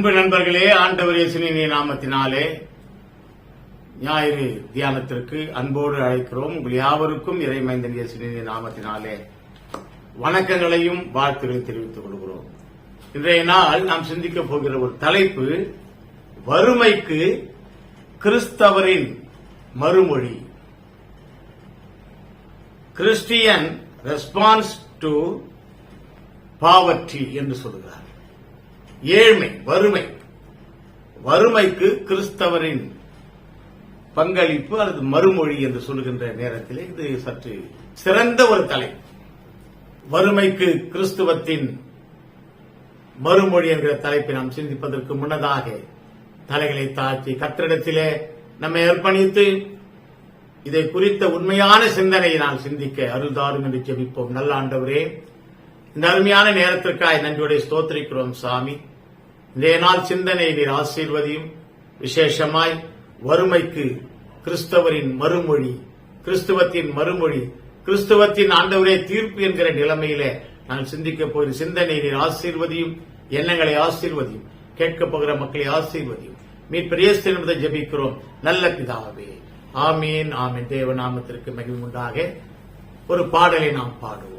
அன்பு நண்பர்களே, ஆண்டவர் இயேசுவின் நாமத்தினாலே ஞாயிறு தியானத்திற்கு அன்போடு அழைக்கிறோம். உங்கள் யாவருக்கும் இறைமைந்தன் இயேசுவின் நாமத்தினாலே வணக்கங்களையும் வாழ்த்துக்களையும் தெரிவித்துக் கொள்கிறோம். இன்றைய நாள் நாம் சிந்திக்கப் போகிற ஒரு தலைப்பு, வறுமைக்கு கிறிஸ்தவரின் மறுமொழி. கிறிஸ்டியன் ரெஸ்பான்ஸ் டு பாவர்ட்டி என்று சொல்கிறார். ஏழ்மை, வறுமைக்கு கிறிஸ்தவரின் பங்களிப்பு அல்லது மறுமொழி என்று சொல்கின்ற நேரத்தில் இது சற்று சிறந்த ஒரு தலைப்பு. வறுமைக்கு கிறிஸ்துவத்தின் மறுமொழி என்கிற தலைப்பை நாம் சிந்திப்பதற்கு முன்னதாக தலைகளை தாழ்த்தி கர்த்தரிடத்திலே நம்மை அர்ப்பணித்து இதை குறித்த உண்மையான சிந்தனையை நான் சிந்திக்க அருள்தாரும் என்று ஜெபிப்போம். நல்ல ஆண்டவரே, இந்த அருமையான நேரத்திற்காக நன்றியோட ஸ்தோத்திரிக்கிறோம் சாமி. இன்றைய நாள் சிந்தனை நீர் ஆசீர்வதியும். விசேஷமாய் வறுமைக்கு கிறிஸ்தவரின் மறுமொழி, கிறிஸ்துவத்தின் மறுமொழி, கிறிஸ்துவத்தின் ஆண்டவரே தீர்ப்பு என்கிற நிலைமையிலே நான் சிந்திக்க போகிற சிந்தனை நீர் ஆசீர்வதியும். எண்ணங்களை ஆசீர்வதியும். கேட்கப் போகிற மக்களை ஆசீர்வதியும். மீட்பர் இயேசு என்பதை ஜெபிக்கிறோம் நல்ல பிதாவே. ஆமீன், ஆமீன். தேவநாமத்திற்கு மகிமை உண்டாக ஒரு பாடலை நாம் பாடுவோம்.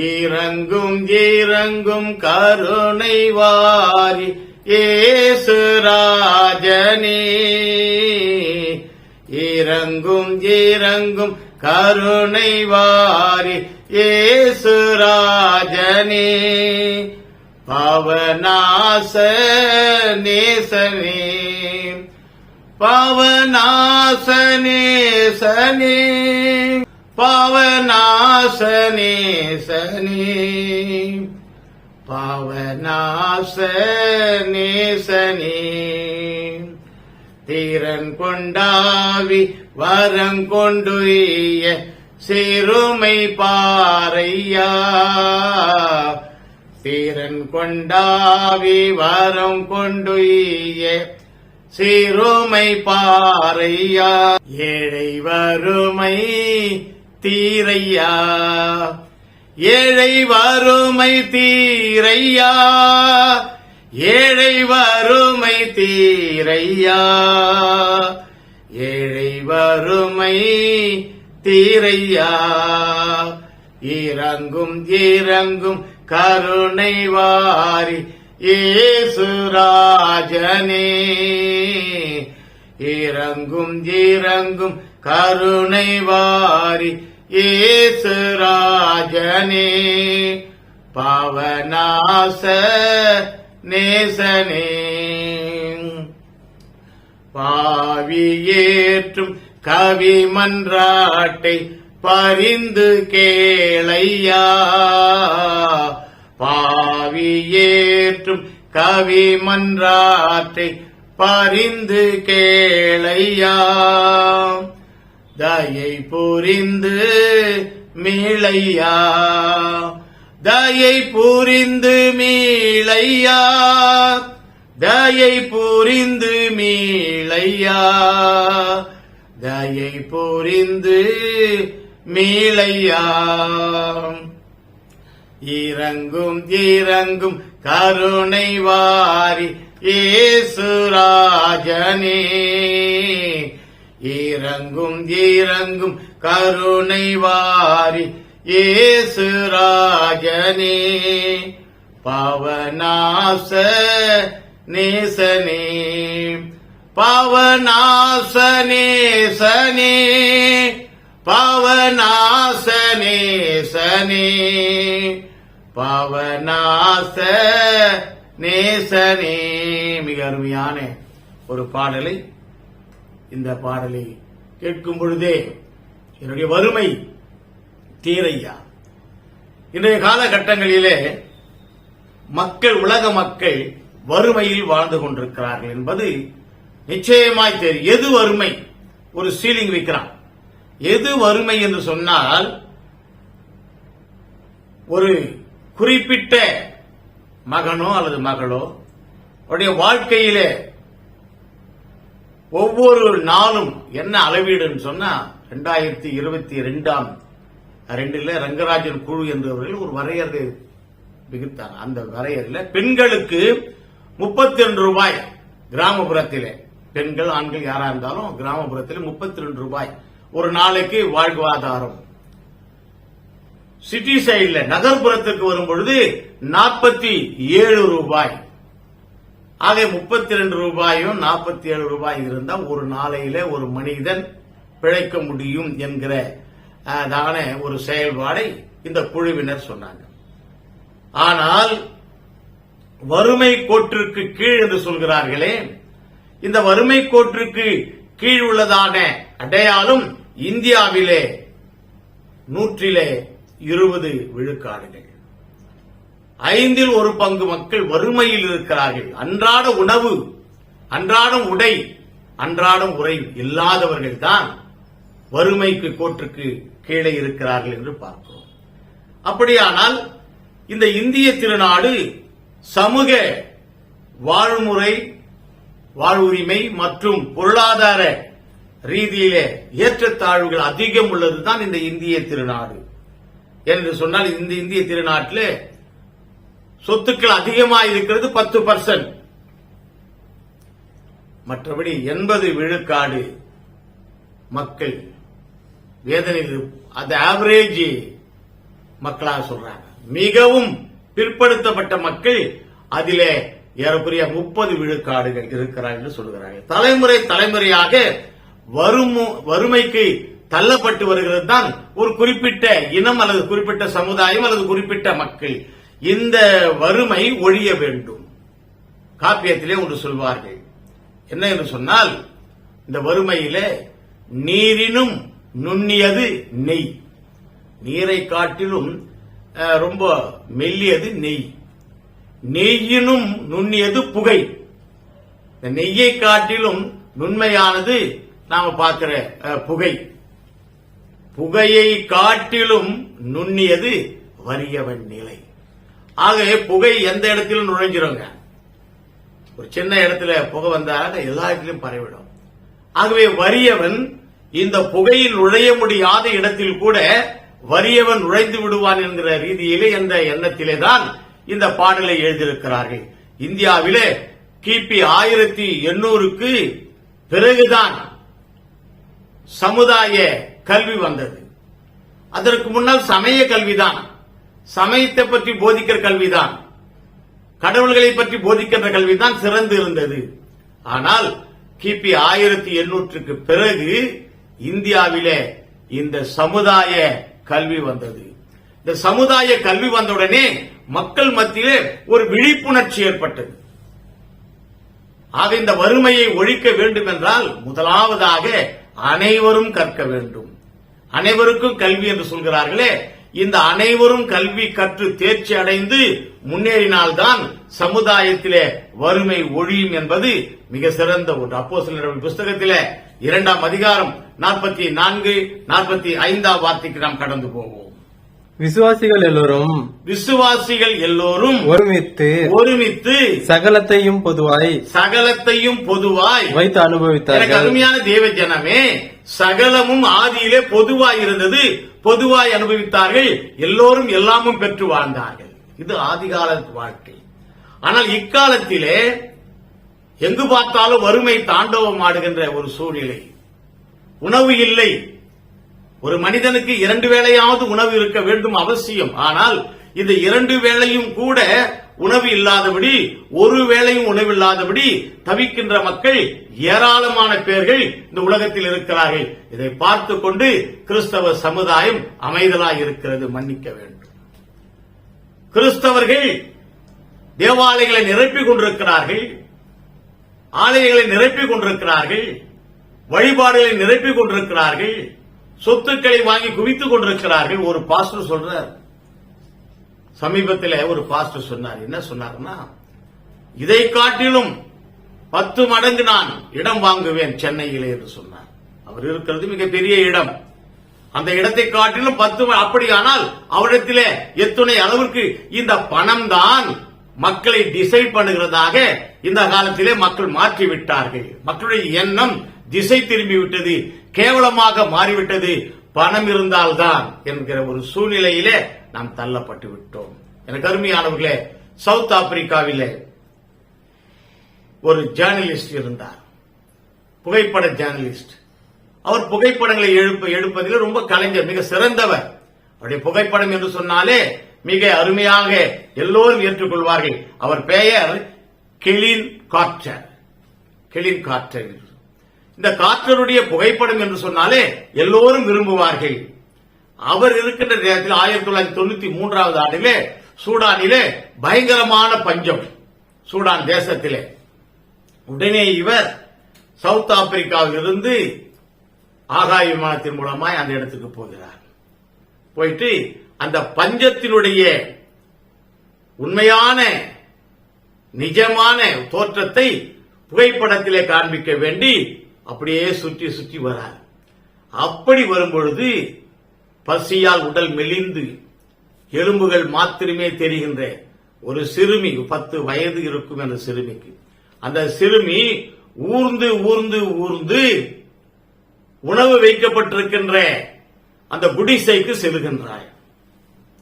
இறங்கும் இறங்கும் கருணை வாரி இயேசு ராஜனே, இறங்கும் இறங்கும் கருணை வாரி இயேசு ராஜனே, பாவநாச நேசனே, பாவநாச நேசனே, பாவநாசனே சனே, பாவநாசனே சனே, தீரன் கொண்டாவி வரங்கொண்டுய சிறுமை பாறையா, தீரன் கொண்டாவி வரம் கொண்டுய சிறுமை பாறையா, ஏழை வறுமை தீரையா, ஏழை வறுமை தீரையா, ஏழை வறுமை தீரையா, ஏழை வறுமை தீரையா, இறங்கும் இறங்கும் கருணை வாரி இயேசு ராஜனே, இறங்கும் இறங்கும் கருணை வாரி இயேசு ராஜனே, பாவநாச நேசனே, பாவியேற்றும் கவி மன்றாட்டை பரிந்து கேளையா, பாவியேற்றும் கவி மன்றாட்டை பரிந்து கேளையா, தயை புரிந்து மீளையா, தயை புரிந்து மீளையா, தயை புரிந்து மீளையா, தயை புரிந்து மீளையா, இறங்கும் இறங்கும் கருணை வாரி இயேசு ராஜனே, இறங்கும் இறங்கும் கருணை வாரி இயேசு ராஜனே, பாவநாச நேசனே, பாவநாச நேசனே, பாவநாச நேசனே, பாவநாச நேசனே. மிக அருமையான ஒரு பாடலை, இந்த பாடலை கேட்கும் பொழுதே என்னுடைய வறுமை தீரையா. இன்றைய காலகட்டங்களிலே மக்கள், உலக மக்கள் வறுமையில் வாழ்ந்து கொண்டிருக்கிறார்கள் என்பது நிச்சயமாய் தெரியும். எது வறுமை? ஒரு சீலிங் வைக்கிறான். எது வறுமை என்று சொன்னால், ஒரு குறிப்பிட்ட மகனோ அல்லது மகளோ அவருடைய வாழ்க்கையிலே ஒவ்வொரு நாளும் என்ன அளவீடுன்னு சொன்னா 2022 ரங்கராஜன் குழு என்றவர்கள் ஒரு வரையறை விகித்தாங்க. அந்த வரையறையில் பெண்களுக்கு 32 ரூபாய் கிராமப்புறத்திலே, பெண்கள் ஆண்கள் யாரா இருந்தாலும் கிராமப்புறத்தில் 32 ரூபாய் ஒரு நாளைக்கு வாழ்வாதாரம். சிட்டி சைடுல நகர்ப்புறத்திற்கு வரும் பொழுது 47 ரூபாய். ஆக 32 ரூபாயும் 47 ரூபாய் இருந்தா ஒரு நாளையில ஒரு மனிதன் பிழைக்க முடியும் என்கிற ஒரு செயல்பாடை இந்த குழுவினர் சொன்னாங்க. ஆனால் வறுமை கோட்டிற்கு கீழ் என்று சொல்கிறார்களே, இந்த வறுமை கோட்டிற்கு கீழ் உள்ளதான அடையாளம் இந்தியாவிலே 120 விழுக்காடுகள். 5இல் 1 பங்கு மக்கள் வறுமையில் இருக்கிறார்கள். அன்றாட உணவு, அன்றாடம் உடை, அன்றாடம் உரை இல்லாதவர்கள் தான் வறுமைக்கு கோட்டிற்கு கீழே இருக்கிறார்கள் என்று பார்க்கிறோம். அப்படியானால் இந்த இந்திய திருநாடு சமூக வாழ்முறை, வாழ்வுரிமை மற்றும் பொருளாதார ரீதியிலே ஏற்றத்தாழ்வுகள் அதிகம் உள்ளதுதான் இந்த இந்திய திருநாடு. என்று சொன்னால் இந்த இந்திய திருநாட்டில் சொத்துக்கள் அதிகமாக இருக்கிறது 10%. மற்றபடி 80 விழுக்காடு மக்கள் வேதனையில், அது ஆவரேஜ் மக்களாக சொல்றாங்க. மிகவும் பிற்படுத்தப்பட்ட மக்கள் அதிலே ஏறக்குறைய 30 விழுக்காடுகள் இருக்கிறார்கள் என்று சொல்கிறார்கள். தலைமுறை தலைமுறையாக வறுமைக்கு தள்ளப்பட்டு வருகிறது தான் ஒரு குறிப்பிட்ட இனம் அல்லது குறிப்பிட்ட சமுதாயம் அல்லது குறிப்பிட்ட மக்கள். இந்த வறுமை ஒழிய வேண்டும். காப்பியத்திலே ஒன்று சொல்வார்கள், என்ன என்று சொன்னால், இந்த வறுமையிலே நீரினும் நுண்ணியது நெய், நீரை காட்டிலும் ரொம்ப மெல்லியது நெய், நெய்யினும் நுண்ணியது புகை. இந்த நெய்யை காட்டிலும் நுண்மையானது நாம பார்க்கிற புகை, புகையை காட்டிலும் நுண்ணியது வறியவன் நிலை. ஆகவே புகை எந்த இடத்திலும் நுழைஞ்சிருங்க. ஒரு சின்ன இடத்துல புகை வந்தால் எல்லா இடத்திலும் பரவிடும். ஆகவே வறியவன் இந்த புகையில் நுழைய முடியாத இடத்தில் கூட வறியவன் நுழைந்து விடுவான் என்கிற ரீதியிலே, என்ற எண்ணத்திலே தான் இந்த பாடலை எழுதியிருக்கிறார்கள். இந்தியாவிலே கிபி 1800க்கு பிறகுதான் சமுதாய கல்வி வந்தது. அதற்கு முன்னால் சமய கல்விதான், சமயத்தை பற்றி போதிக்கிற கல்விதான், கடவுள்களை பற்றி போதிக்கின்ற கல்விதான் சிறந்து இருந்தது. ஆனால் கிபி 1800க்கு பிறகு இந்தியாவிலே இந்த சமுதாய கல்வி வந்தது. இந்த சமுதாய கல்வி வந்தவுடனே மக்கள் மத்தியிலே ஒரு விழிப்புணர்ச்சி ஏற்பட்டது. ஆக இந்த வறுமையை ஒழிக்க வேண்டும் என்றால் முதலாவதாக அனைவரும் கற்க வேண்டும். அனைவருக்கும் கல்வி என்று சொல்கிறார்களே, இந்த அனைவரும் கல்வி கற்று தேர்ச்சி அடைந்து முன்னேறினால்தான் சமுதாயத்திலே வறுமை ஒழியும் என்பது மிக சிறந்த ஒன்று. அப்போஸ்தலர் புஸ்தகத்திலே 2ஆம் அதிகாரம் 44, 45 வார்த்தைக்கு நாம் கடந்து போவோம். விசுவாசிகள் எல்லோரும் ஒருமித்து சகலத்தையும் பொதுவாய் வைத்து அனுபவித்தார்கள். அருமையான தேவ ஜனமே, சகலமும் ஆதியிலே பொதுவாய் இருந்தது, பொதுவாய் அனுபவித்தார்கள், எல்லோரும் எல்லாமும் பெற்று வாழ்ந்தார்கள். இது ஆதிகால வாழ்க்கை. ஆனால் இக்காலத்திலே எங்கு பார்த்தாலும் வறுமை தாண்டவம் ஆடுகின்ற ஒரு சூழ்நிலை. உணவு இல்லை. ஒரு மனிதனுக்கு 2 வேளையாவது உணவு இருக்க வேண்டும், அவசியம். ஆனால் இந்த 2 வேளையும் கூட உணவு இல்லாதபடி, ஒரு வேளையும் உணவு இல்லாதபடி தவிக்கின்ற மக்கள் ஏராளமான பேர்கள் இந்த உலகத்தில் இருக்கிறார்கள். இதை பார்த்து கொண்டு கிறிஸ்தவ சமுதாயம் அமைதலாய் இருக்கிறது. மன்னிக்க வேண்டும். கிறிஸ்தவர்கள் தேவாலயங்களை நிரப்பிக் கொண்டிருக்கிறார்கள், ஆலயங்களை நிரப்பிக் கொண்டிருக்கிறார்கள், வழிபாடுகளை நிரப்பிக் கொண்டிருக்கிறார்கள், சொத்துக்களை வாங்கி குவித்துக் கொண்டிருக்கிறார்கள். ஒரு பாஸ்டர் சொல்றார், சமீபத்தில் ஒரு பாஸ்டர் சொன்னார், என்ன சொன்னார்னா, இதை காட்டிலும் 10 மடங்கு நான் இடம் வாங்குவேன் சென்னையிலே என்று சொன்னார். அவர் இருக்கிறது மிகப்பெரிய இடம். அந்த இடத்தை காட்டிலும் 10. அப்படியானால் அவரிடத்திலே எத்தனை அளவிற்கு இந்த பணம் தான் மக்களை டிசைட் பண்ணுகிறதாக இந்த காலத்திலே மக்கள் மாற்றிவிட்டார்கள். மக்களுடைய எண்ணம் திசை திரும்பிவிட்டது, கேவலமாக மாறிவிட்டது. பணம் இருந்தால்தான் என்கிற ஒரு சூழ்நிலையிலே நாம் தள்ளப்பட்டு விட்டோம். எனக்கு அருமையானவர்களே, சவுத் ஆப்பிரிக்காவிலே ஒரு ஜேர்னலிஸ்ட் இருந்தார், புகைப்பட ஜேர்னலிஸ்ட். அவர் புகைப்படங்களை எடுப்பதில் ரொம்ப கலைஞர், மிக சிறந்தவர். அவருடைய புகைப்படம் என்று சொன்னாலே மிக அருமையாக எல்லோரும் ஏற்றுக்கொள்வார்கள். அவர் பெயர் கெலின் கார்ட்டர். Kaelin Carter. இந்த கார்ட்டருடைய புகைப்படம் என்று சொன்னாலே எல்லோரும் விரும்புவார்கள். அவர் இருக்கின்ற நேரத்தில் 1993 ஆண்டிலே சூடானிலே பயங்கரமான பஞ்சம், சூடான் தேசத்திலே. உடனே இவர் சவுத் ஆப்பிரிக்காவில் இருந்து ஆகாய விமானத்தின் மூலமாய் அந்த இடத்துக்கு போகிறார். போயிட்டு அந்த பஞ்சத்தினுடைய உண்மையான நிஜமான தோற்றத்தை புகைப்படத்திலே காண்பிக்க வேண்டி அப்படியே சுற்றி சுற்றி வரார். அப்படி வரும்பொழுது பசியால் உடல் மெலிந்து எலும்புகள் மாத்திரமே தெரிகின்ற ஒரு சிறுமி, 10 வயது இருக்கும் அந்த சிறுமிக்கு, அந்த சிறுமி ஊர்ந்து ஊர்ந்து ஊர்ந்து உணவு வைக்கப்பட்டிருக்கின்ற அந்த குடிசைக்கு செல்கின்றாள்.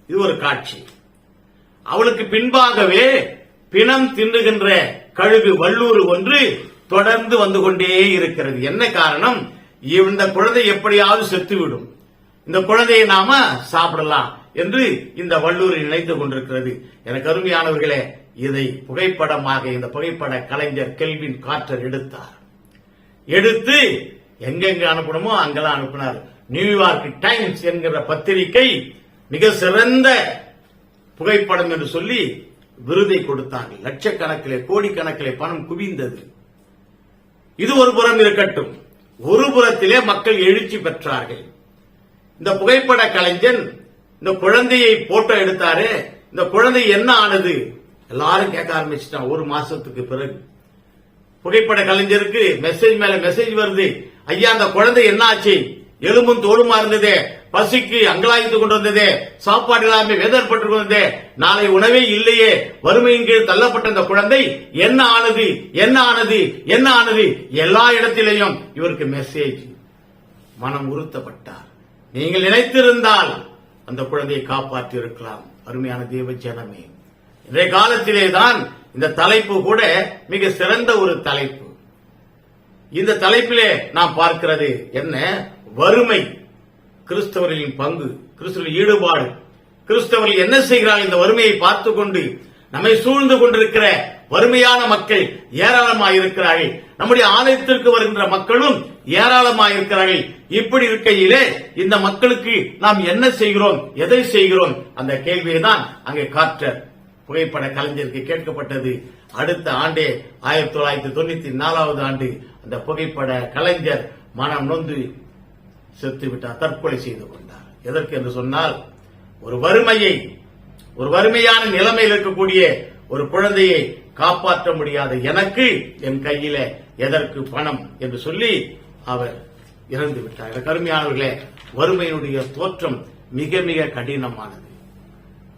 இது ஒரு காட்சி. அவளுக்கு பின்பாகவே பிணம் தின்னுகின்ற கழுகு வல்லூர் ஒன்று தொடர்ந்து வந்து கொண்டே இருக்கிறது. என்ன காரணம்? இந்த குழந்தை எப்படியாவது செத்துவிடும், இந்த குழந்தையை நாம சாப்பிடலாம் என்று இந்த வல்லூர் நினைத்துக் கொண்டிருக்கிறது. எனக்கு அருமையானவர்களே, இதை புகைப்படமாக இந்த புகைப்பட கலைஞர் கெல்வின் கார்ட்டர் எடுத்தார். எடுத்து எங்கெங்க அனுப்பணுமோ அங்கெல்லாம் அனுப்பினார். நியூயார்க் டைம்ஸ் என்கிற பத்திரிகை மிக சிறந்த புகைப்படம் என்று சொல்லி விருதை கொடுத்தார்கள். லட்சக்கணக்கிலே கோடிக்கணக்கிலே பணம் குவிந்தது. இது ஒரு புறம் இருக்கட்டும், ஒரு புறத்திலே மக்கள் எழுச்சி பெற்றார்கள். இந்த புகைப்பட கலைஞன் இந்த குழந்தையை போட்டோ எடுத்தாரு. இந்த குழந்தை என்ன ஆனது எல்லாரும் கேட்க ஆரம்பிச்சிட்டான். ஒரு மாசத்துக்கு பிறகு புகைப்பட கலைஞருக்கு மெசேஜ் மேல மெசேஜ் வருது. ஐயா, அந்த குழந்தை என்ன ஆச்சு? எலும்பும் தோளுமா இருந்ததே, பசிக்கு அங்கலாய்த்து கொண்டு வந்ததே, சாப்பாடு இல்லாம வேதனைப்பட்டு கொண்டதே, நாளை உணவே இல்லையே, வறுமையின் கீழ் தள்ளப்பட்ட அந்த குழந்தை என்ன ஆனது, என்ன ஆனது, என்ன ஆனது? எல்லா இடத்திலேயும் இவருக்கு மெசேஜ். மனம் உறுத்தப்பட்டார். நீங்கள் நினைத்திருந்தால் அந்த குழந்தையை காப்பாற்றி இருக்கலாம். அருமையான தேவ ஜனமே, இன்றைய காலத்திலேதான் இந்த தலைப்பு கூட மிக சிறந்த ஒரு தலைப்பு. இந்த தலைப்பிலே நாம் பார்க்கிறது என்ன? வறுமை, கிறிஸ்தவர்களின் பங்கு, கிறிஸ்தவர்களின் ஈடுபாடு, கிறிஸ்தவர்கள் என்ன செய்கிறார்கள் இந்த வறுமையை பார்த்துக் கொண்டு. நம்மை சூழ்ந்து கொண்டிருக்கிற வறுமையான மக்கள் ஏராளமாயிருக்கிறார்கள். நம்முடைய ஆலயத்திற்கு வருகின்ற மக்களும் ஏராளமாயிருக்கிறார்கள். இப்படி இருக்கையிலே இந்த மக்களுக்கு நாம் என்ன செய்கிறோம், எதை செய்கிறோம்? அந்த கேள்வியை தான் அங்கே கார்ட்டர் புகைப்பட கலைஞருக்கு கேட்கப்பட்டது. அடுத்த ஆண்டே 1994 ஆண்டு அந்த புகைப்பட கலைஞர் மனம் நொந்து செத்துவிட்டார், தற்கொலை செய்து கொண்டார். எதற்கு என்று சொன்னால், ஒரு வறுமையான நிலைமையில் இருக்கக்கூடிய ஒரு குழந்தையை காப்பாற்ற முடியாத எனக்கு என் கையில எதற்கு பணம் என்று சொல்லி அவர் இறந்து விட்டார். கருமையானவர்களே, வறுமையினுடைய தோற்றம் மிக மிக கடினமானது.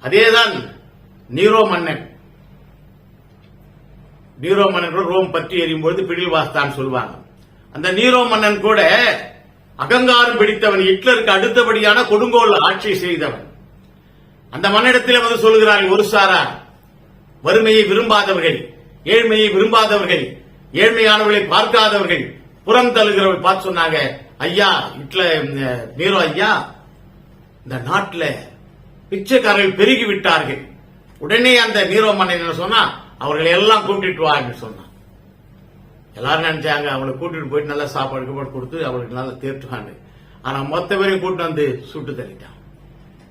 அதேதான் நீரோ மன்னன் ரோம் பற்றி எறியும்போது பிடில்வாஸ்தான் சொல்வாங்க. அந்த நீரோ மன்னன் கூட அகங்காரம் பிடித்தவன், ஹிட்லருக்கு அடுத்தபடியான கொடுங்கோல் ஆட்சி செய்தவன். அந்த மன்னிடத்தில் வந்து சொல்கிறார்கள், ஒரு சாரார் வறுமையை விரும்பாதவர்கள், ஏழ்மையை விரும்பாதவர்கள், ஏழ்மையானவர்களை பார்க்காதவர்கள், புறம் தள்ளுகிறவர்கள் பார்த்து சொன்னாங்க, ஐயா நீரோ ஐயா, இந்த நாட்டில் பிச்சைக்காரர்கள் பெருகிவிட்டார்கள். உடனே அந்த நீரோ மன்னன் என்ன சொன்னா, அவர்களை எல்லாம் கூட்டிட்டு வான்னு சொன்னான். எல்லாரும் நினைச்சாங்க அவங்களை கூட்டிட்டு போயிட்டு நல்லா சாப்பாடு கொடுத்து அவங்களுக்கு நல்லா தேர்த்துவாங்க. ஆனா மொத்த பேரையும் கூட்டு வந்து சுட்டு தள்ளிட்டான்.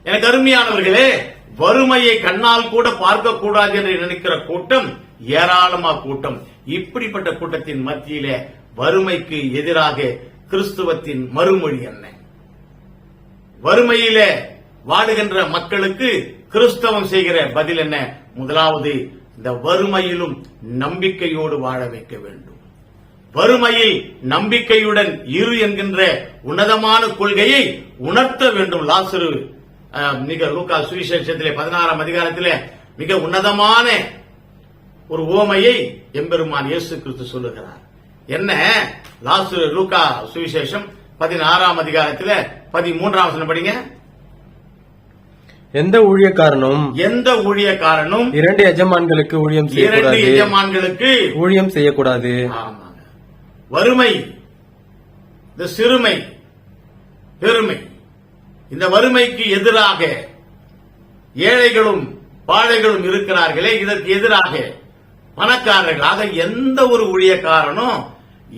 எனக்கு அருமையானவர்களே, வறுமையை கண்ணால் கூட பார்க்க கூடாது என்று நினைக்கிற கூட்டம் ஏராளமா கூட்டம். இப்படிப்பட்ட கூட்டத்தின் மத்தியிலே வறுமைக்கு எதிராக கிறிஸ்துவத்தின் மறுமொழி என்ன? வறுமையிலே வாடுகின்ற மக்களுக்கு கிறிஸ்தவம் செய்கிற பதில் என்ன? முதலாவது, இந்த வறுமையிலும் நம்பிக்கையோடு வாழ வைக்க வேண்டும். வறுமையில் நம்பிக்கையுடன் இரு என்கின்ற உன்னதமான கொள்கையை உணர்த்த வேண்டும். லாசரு மிக லூக்கா சுவிசேஷத்திலே 16ஆம் அதிகாரத்திலே மிக உன்னதமான ஒரு ஓமையை எம்பெருமான் இயேசு கிறிஸ்து சொல்லுகிறார். என்ன? லாசரு லூக்கா சுவிசேஷம் 16ஆம் அதிகாரத்திலே 13ஆம் வசனம் படிங்க. எந்த ஊழியக்காரனும் இரண்டு எஜமான்களுக்கு ஊழியம் செய்யக்கூடாது. ஆமாங்க. வறுமை, இந்த சிறுமை, பெருமை, இந்த வறுமைக்கு எதிராக ஏழைகளும் பாழைகளும் இருக்கிறார்களே, இதற்கு எதிராக பணக்காரர்களாக எந்த ஒரு ஊழியக்காரனும்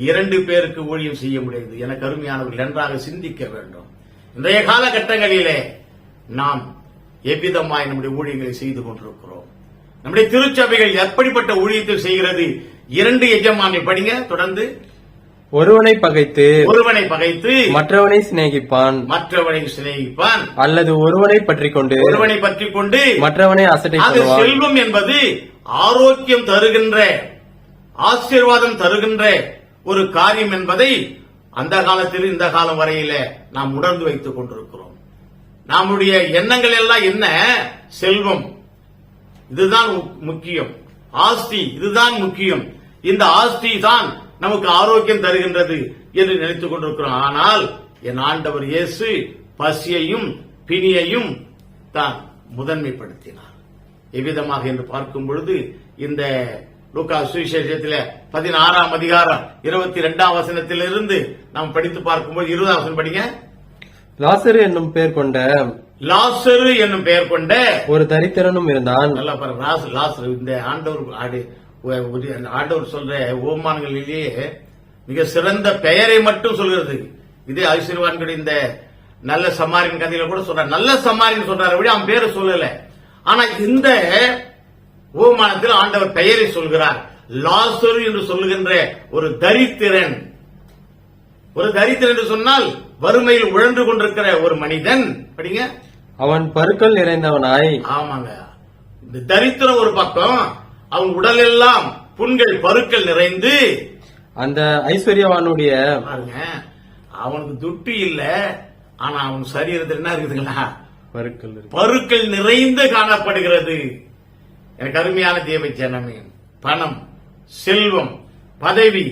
இரண்டு பேருக்கு ஊழியம் செய்ய முடியாது. எனக்கு அருமையானவர்கள் நன்றாக சிந்திக்க வேண்டும். இன்றைய காலகட்டங்களிலே நாம் எவ்விதமாய் நம்முடைய ஊழியங்களை செய்து கொண்டிருக்கிறோம்? நம்முடைய திருச்சபைகள் எப்படிப்பட்ட ஊழியத்தை செய்கிறது? இரண்டு எஜமான்கள் படிங்க தொடர்ந்து. ஒருவனை பகைத்து மற்றவனை சிநேகிப்பான், அல்லது ஒருவனை பற்றிக் கொண்டு மற்றவனை அசட்டை பண்ணுவான். செல்வம் என்பது ஆரோக்கியம் தருகின்ற, ஆசீர்வாதம் தருகின்ற ஒரு காரியம் என்பதை அந்த காலத்தில் இந்த காலம் வரையில நாம் உணர்ந்து வைத்துக் கொண்டிருக்கிறோம். நம்முடைய எண்ணங்கள் எல்லாம் என்ன? செல்வம் இதுதான் முக்கியம், ஆஸ்தி இதுதான் முக்கியம், இந்த ஆஸ்தி தான் நமக்கு ஆரோக்கியம் தருகின்றது என்று நினைத்துக் கொண்டிருக்கிறோம். ஆனால் என் ஆண்டவர் இயேசு பசியையும் பிணியையும் தான் முதன்மைப்படுத்தினார். எவ்விதமாக என்று பார்க்கும் பொழுது இந்த லூக்கா சுவிசேஷத்தில் 16ஆம் அதிகாரம் 22ஆம் வசனத்திலிருந்து நாம் படித்து பார்க்கும்போது 20ஆம் வசனம் படிங்க. லாசரு என்னும் பெயர் கொண்ட ஒரு தரித்திரனும் இருந்தான். நல்லா பாருங்க, லாசரு. இந்த ஆண்டவர் சொல்ற ஓமான்களிலேயே மிக சிறந்த பெயரை மட்டும் சொல்கிறது. இதே ஐஸ்வர்யவான்களுடைய இந்த நல்ல சமாரியன் கதையில கூட சொல்ற, நல்ல சமாரியன் சொல்றாரு, அவன் பேரை சொல்லல. ஆனா இந்த ஓமானத்தில் ஆண்டவர் பெயரை சொல்கிறார். லாசரு என்று சொல்லுகின்ற ஒரு தரித்திரன். ஒரு தரித்திரன் என்று சொன்னால் வறுமையில் உழன்று கொண்டிருக்கிற ஒரு மனிதன். படிங்க. அவன் பருக்கள் நிறைந்தவனாய். ஆமாங்க. இந்த தரித்திரம் ஒரு பக்கம், அவன் உடல் எல்லாம் புண்கள் பருக்கள் நிறைந்து. அந்த ஐஸ்வர்யவானுடைய அவனுக்கு துட்டு இல்ல, ஆனா அவன் சரீரத்தில் என்ன இருக்குதுங்களா? பருக்கள் நிறைந்து காணப்படுகிறது. எனக்கு அருமையான தேவை ஜனமே, பணம், செல்வம், பதவி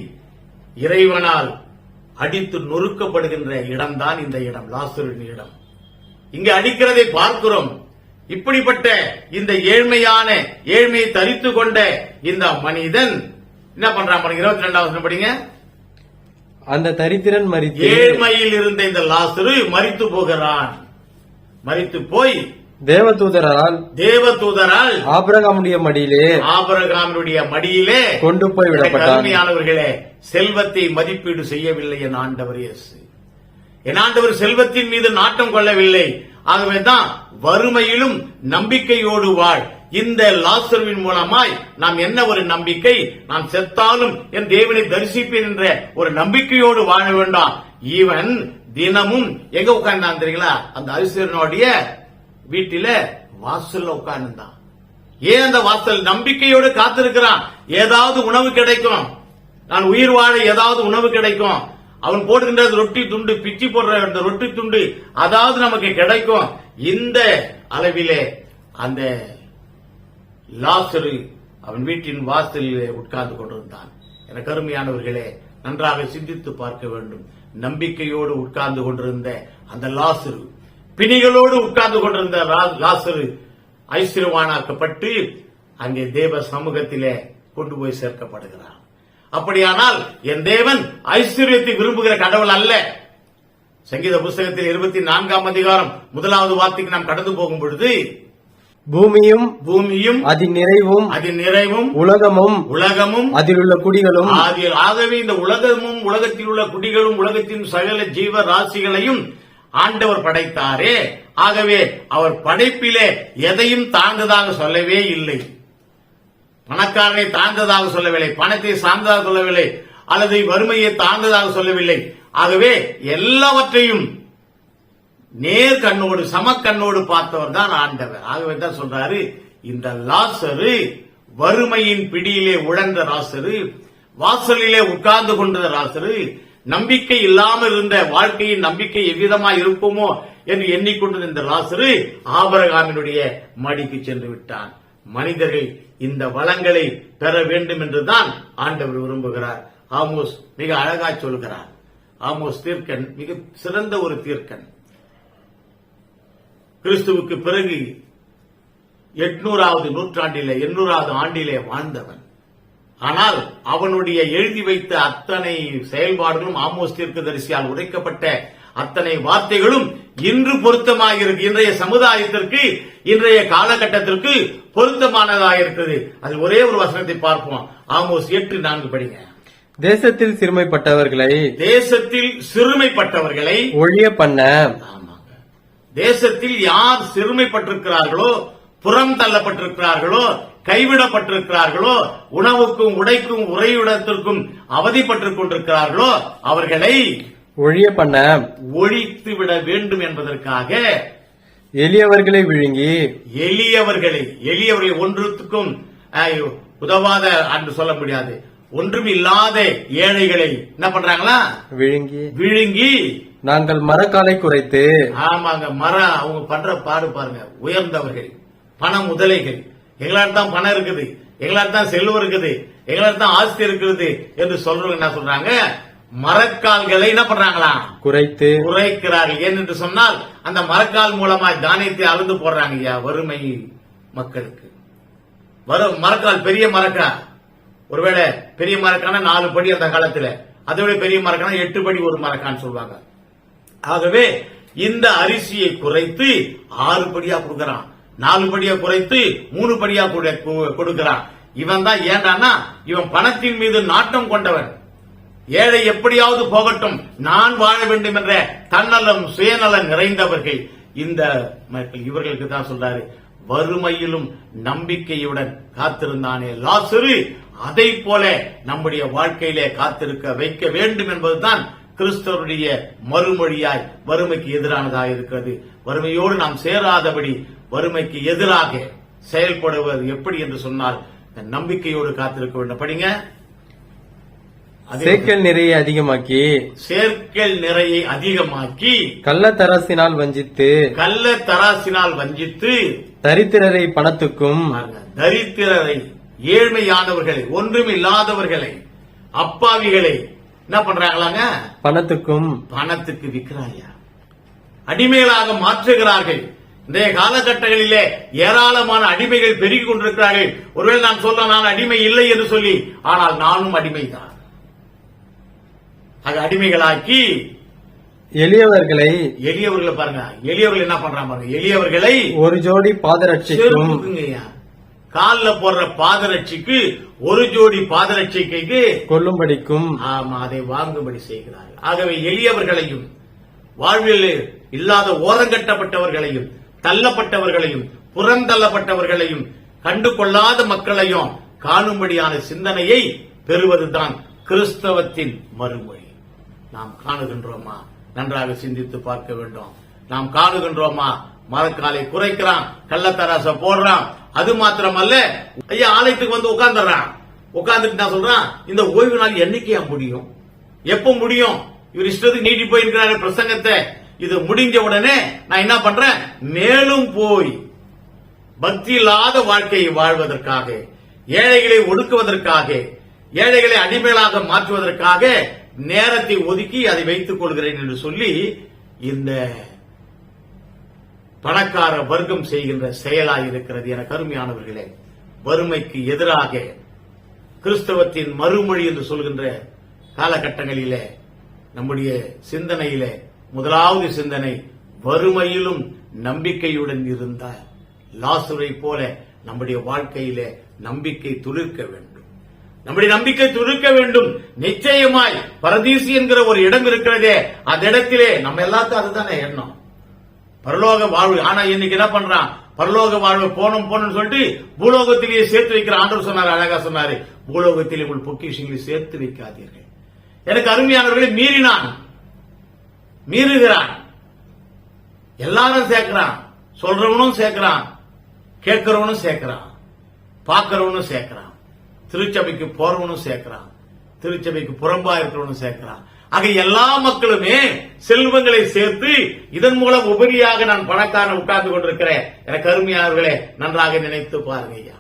இறைவனால் அடித்து நொறுக்கப்படுகின்ற இடம்தான் இந்த இடம், லாசருவின் இடம். இங்கு அடிக்கிறதை பார்க்கிறோம். இப்படிப்பட்ட இந்த ஏழ்மையை தரித்து கொண்ட இந்த மனிதன் என்ன பண்றான்? 22ஆம் வசனம் படிங்க. அந்த தரித்திரன் மரித்து, ஏழ்மையில் இருந்த இந்த லாசரு மரித்து போகிறான். மரித்து போய் தேவதூதரால் ஆபிரகாமுடைய மடியிலே கொண்டு போய் விடப்பட்டான். அருமையானவர்களே, செல்வத்தை மதிப்பீடு செய்யவில்லை என் ஆண்டவர் இயேசு. என் ஆண்டவர் செல்வத்தின் மீது நாட்டம் கொள்ளவில்லை. ஆகவேதான் வறுமையிலும் நம்பிக்கையோடு வாழ். இந்த லாசருவின் மூலமாய் நாம் என்ன ஒரு நம்பிக்கை? நாம் செத்தாலும் என் தேவனை தரிசிப்பேன் என்ற ஒரு நம்பிக்கையோடு வாழ வேண்டாம். இவன் தினமும் எங்க உட்கார்ந்தான் தெரியுங்களா? அந்த ஐஸ்வர்யனுடைய வீட்டில வாசல்ல உட்கார்ந்தான். ஏன் அந்த வாசல்? நம்பிக்கையோடு காத்திருக்கிறான். ஏதாவது உணவு கிடைக்கும், நான் உயிர் வாழ ஏதாவது உணவு கிடைக்கும். அவன் போடுகின்ற ரொட்டி துண்டு, பிச்சி போடுற அந்த ரொட்டி துண்டு, அதாவது நமக்கு கிடைக்கும். இந்த அளவிலே அந்த லாசரு அவன் வீட்டின் வாசலிலே உட்கார்ந்து கொண்டிருந்தான். எனக்கு அருமையானவர்களே, நன்றாக சிந்தித்து பார்க்க வேண்டும். நம்பிக்கையோடு உட்கார்ந்து கொண்டிருந்த அந்த லாசரு, பிணிகளோடு உட்கார்ந்து கொண்டிருந்த லாசரு ஐஸ்வர்யவானாக்கப்பட்டு அங்கே தேவ சமூகத்திலே கொண்டு போய் சேர்க்கப்படுகிறார். அப்படியானால் என் தேவன் ஐஸ்வர்யத்தை விரும்புகிற கடவுள் அல்ல. சங்கீத புஸ்தகத்தில் 24ஆம் அதிகாரம் 1வது வார்த்தைக்கு நாம் கடந்து போகும் பொழுது, பூமியும் அதன் நிறைவும் உலகமும் அதில் உள்ள குடிகளும், ஆகவே இந்த உலகமும் உலகத்தில் உள்ள குடிகளும் உலகத்தின் சகல ஜீவ ராசிகளையும் ஆண்டவர் படைத்தாரே. ஆகவே அவர் படைப்பிலே எதையும் தாழ்ந்ததாக சொல்லவே இல்லை. பணக்காரனை தாழ்ந்ததாக சொல்லவில்லை, பணத்தை சார்ந்ததாக சொல்லவில்லை, அல்லது வறுமையை தாழ்ந்ததாக சொல்லவில்லை. ஆகவே எல்லாவற்றையும் நேர் கண்ணோடு சமக்கண்ணோடு பார்த்தவர் தான் ஆண்டவர். ஆகவே தான் சொல்றாரு, இந்த லாசரு வறுமையின் பிடியிலே உழன்ற லாசரு, வாசலிலே உட்கார்ந்து கொண்ட லாசரு, நம்பிக்கை இல்லாமல் இருந்த வாழ்க்கையின் நம்பிக்கை எவ்விதமாய் இருப்போமோ என்று எண்ணிக்கொண்டிருந்த இந்த லாசரு ஆபிரகாமினுடைய மடிக்கு சென்று விட்டான். மனிதர்கள் இந்த வளங்களை பெற வேண்டும் என்றுதான் ஆண்டவர் விரும்புகிறார். ஆமோஸ் மிக அழகா சொல்கிறார். ஆமோஸ் தீர்க்கன் மிக சிறந்த ஒரு தீர்க்கன். கிறிஸ்துவுக்கு பிறகு 800வது நூற்றாண்டிலே 800வது ஆண்டிலே வாழ்ந்தவன். ஆனால் அவனுடைய எழுதி வைத்த அத்தனை செயல்பாடுகளும் ஆமோஸ் தீர்க்கதரிசியால் உரைக்கப்பட்ட அத்தனை வார்த்தைகளும் இன்று பொருத்தமாக இருக்கு. இன்றைய சமுதாயத்திற்கு, இன்றைய காலகட்டத்திற்கு பொருத்தமானதாக இருக்கிறது. அது ஒரே ஒரு வசனத்தை பார்ப்போம். ஆமோஸ் 8:4 படிங்க. தேசத்தில் சிறுமைப்பட்டவர்களை ஒழிய பண்ண. ஆமாங்க. தேசத்தில் யார் சிறுமைப்பட்டிருக்கிறார்களோ, புறம் தள்ளப்பட்டிருக்கிறார்களோ, கைவிடப்பட்டிருக்கிறார்களோ, உணவுக்கும் உடைக்கும் உறைவிடத்திற்கும் அவதிப்பட்டுக் கொண்டிருக்கிறார்களோ அவர்களை ஒழிய பண்ண, ஒழித்து விட வேண்டும் என்பதற்காக எளியவர்களை விழுங்கி, எளியவர்களை ஒன்றுத்துக்கும் உதவாத என்று சொல்ல முடியாது, ஒன்றும் இல்லாத ஏழைகளை என்ன பண்றாங்களா, விழுங்கி நாங்கள் மரக்காலை குறைத்து. ஆமாங்க, அவங்க பண்ற பாடு பாருங்க. உயர்ந்தவர்கள், பண முதலைகள், எங்களால் தான் பணம் இருக்குது, எங்களால் தான் செல்வம் இருக்குது, எங்களால் தான் ஆஸ்தி இருக்குது என்று சொல்றவங்க என்ன சொல்றாங்க, மரக்கால்களை என்ன பண்றாங்களா, குறைக்கிறார்கள். ஏனென்று சொன்னால் அந்த மரக்கால் மூலமா தானியத்தை அளந்து போடுறாங்க. ஐயா, வறுமை மக்களுக்கு மரக்கால், பெரிய மரக்கால், ஒருவேளை பெரிய மரக்கான 4 படி அந்த காலத்துல, அதை விட பெரிய மரக்கான 8 படி ஒரு மரக்கான்னு சொல்லுவாங்க. ஆகவே இந்த அரிசியை குறைத்து 6 படியா கொடுக்கறான், 4 படியா குறைத்து 3 படியா கொடுக்கிறான். இவன் தான் ஏண்டானா, இவன் பணத்தின் மீது நாட்டம் கொண்டவன். ஏழை எப்படியாவது போகட்டும், நான் வாழ வேண்டும் என்ற தன்னலம் சுயநலம் நிறைந்தவர்கள் இந்த மக்கள். இவர்களுக்கு தான் சொல்றாரு, வறுமையிலும் நம்பிக்கையுடன் காத்திருந்தானே லாசரு, அதை போல நம்முடைய வாழ்க்கையிலே காத்திருக்க வைக்க வேண்டும் என்பதுதான் கிறிஸ்தவருடைய மறுமொழியாய் வறுமைக்கு எதிரானதாக இருக்கிறது. வறுமையோடு நாம் சேராதபடி வறுமைக்கு எதிராக செயல்படுவது எப்படி என்று சொன்னால் நம்பிக்கையோடு காத்திருக்க வேண்டும். படிங்க. சேர்க்கல் நிறையை அதிகமாக்கி கள்ளத்தராசினால் வஞ்சித்து தரித்திரரை பணத்துக்கும், தரித்திரரை, ஏழ்மையானவர்களை, ஒன்றும் இல்லாதவர்களை, அப்பாவிகளை என்ன பண்றாங்களாங்க, பணத்துக்கு விற்கிறாயா, அடிமைகளாக மாற்றுகிறார்கள். இந்த காலகட்டங்களிலே ஏராளமான அடிமைகள் பெருகிக் கொண்டிருக்கிறார்கள். ஒருவேளை நான் சொல்றேன், நான் அடிமை இல்லை என்று சொல்லி, ஆனால் நானும் அடிமைதான். அடிமைகளாக்கி எளியவர்களை பாருங்க, எளியவர்கள் என்ன பண்றாங்க பாருங்க, எளியவர்களை ஒரு ஜோடி பாதரட்சிக்கும், காலில் போடுற பாதரட்சிக்கு ஒரு ஜோடி பாதரட்சிக்கு கொல்லும்படிக்கும், ஆமா, அதை வாங்கும்படி செய்கிறார்கள். ஆகவே எளியவர்களையும், வாழ்வில் இல்லாத ஓரங்கட்டப்பட்டவர்களையும், தள்ளப்பட்டவர்களையும், புறந்தள்ளப்பட்டவர்களையும், கண்டு கொள்ளாத மக்களையும் காணும்படியான சிந்தனையை பெறுவதுதான் கிறிஸ்தவத்தின் மறுமொழி. நாம் காணுகின்றோமா? நன்றாக சிந்தித்து பார்க்க வேண்டும். நாம் காணுகின்றோமா? மரக்காலை குறைக்கிறான், கள்ளத்தராச போடுறான். அது மாத்திரமல்ல, ஐயா ஆலயத்துக்கு வந்து உட்கார்ந்துறான். உட்கார்ந்துட்டு நான் சொல்றான், இந்த ஓய்வு நாள் என்னைக்கு முடியும், எப்ப முடியும்? இவர் இஷ்டத்துக்கு நீட்டி போயிருக்கிறாரு பிரசங்கத்தை. இது முடிஞ்ச உடனே நான் என்ன பண்றேன், மேலும் போய் பக்தி இல்லாத வாழ்க்கையை வாழ்வதற்காக, ஏழைகளை ஒடுக்குவதற்காக, ஏழைகளை அடிமைகளாக மாற்றுவதற்காக நேரத்தை ஒதுக்கி அதை வைத்துக் கொள்கிறேன் என்று சொல்லி இந்த பணக்கார வர்க்கம் செய்கின்ற செயலாக இருக்கிறது. என கருமையானவர்களே, வறுமைக்கு எதிராக கிறிஸ்தவத்தின் மறுமொழி என்று சொல்கின்ற காலகட்டங்களிலே நம்முடைய சிந்தனையிலே முதலாவது சிந்தனை, வறுமையிலும் நம்பிக்கையுடன் இருந்த லாசரை போல நம்முடைய வாழ்க்கையிலே நம்பிக்கை துளிர்க்க வேண்டும். நம்முடைய நம்பிக்கை துளிர்க்க வேண்டும். நிச்சயமாய் பரதீசி என்கிற ஒரு இடம் இருக்கிறதே, அந்த இடத்திலே நம்ம எல்லாத்துக்கும் அதுதானே எண்ணம், பரலோக வாழ்வு. ஆனா இன்னைக்கு என்ன பண்றான், பரலோக வாழ்வு போனோம்னு சொல்லிட்டு பூலோகத்திலேயே சேர்த்து வைக்கிற. ஆண்டவர் சொன்னார், அழகா சொன்னாரு, பூலோகத்திலே உங்கள் பொக்கிஷங்களை சேர்த்து வைக்காதீர்கள். எனக்கு அருமையானவர்களை மீறுகிறான். எல்லாரும் சேர்க்கிறான், சொல்றவனும் சேர்க்கிறான், கேட்கிறவனும் சேர்க்கிறான், பார்க்கிறவனும் சேர்க்கிறான், திருச்சபைக்கு போறவனும் சேர்க்கிறான், திருச்சபைக்கு புறம்பா இருக்கிறவனும் சேர்க்கிறான். ஆக எல்லா மக்களுமே செல்வங்களை சேர்த்து இதன் மூலம் உபரியாக நான் பணக்காரன் உட்கார்ந்து கொண்டிருக்கிறேன். எனக்கு அருமையானவர்களே, நன்றாக நினைத்து பாருங்க ஐயா,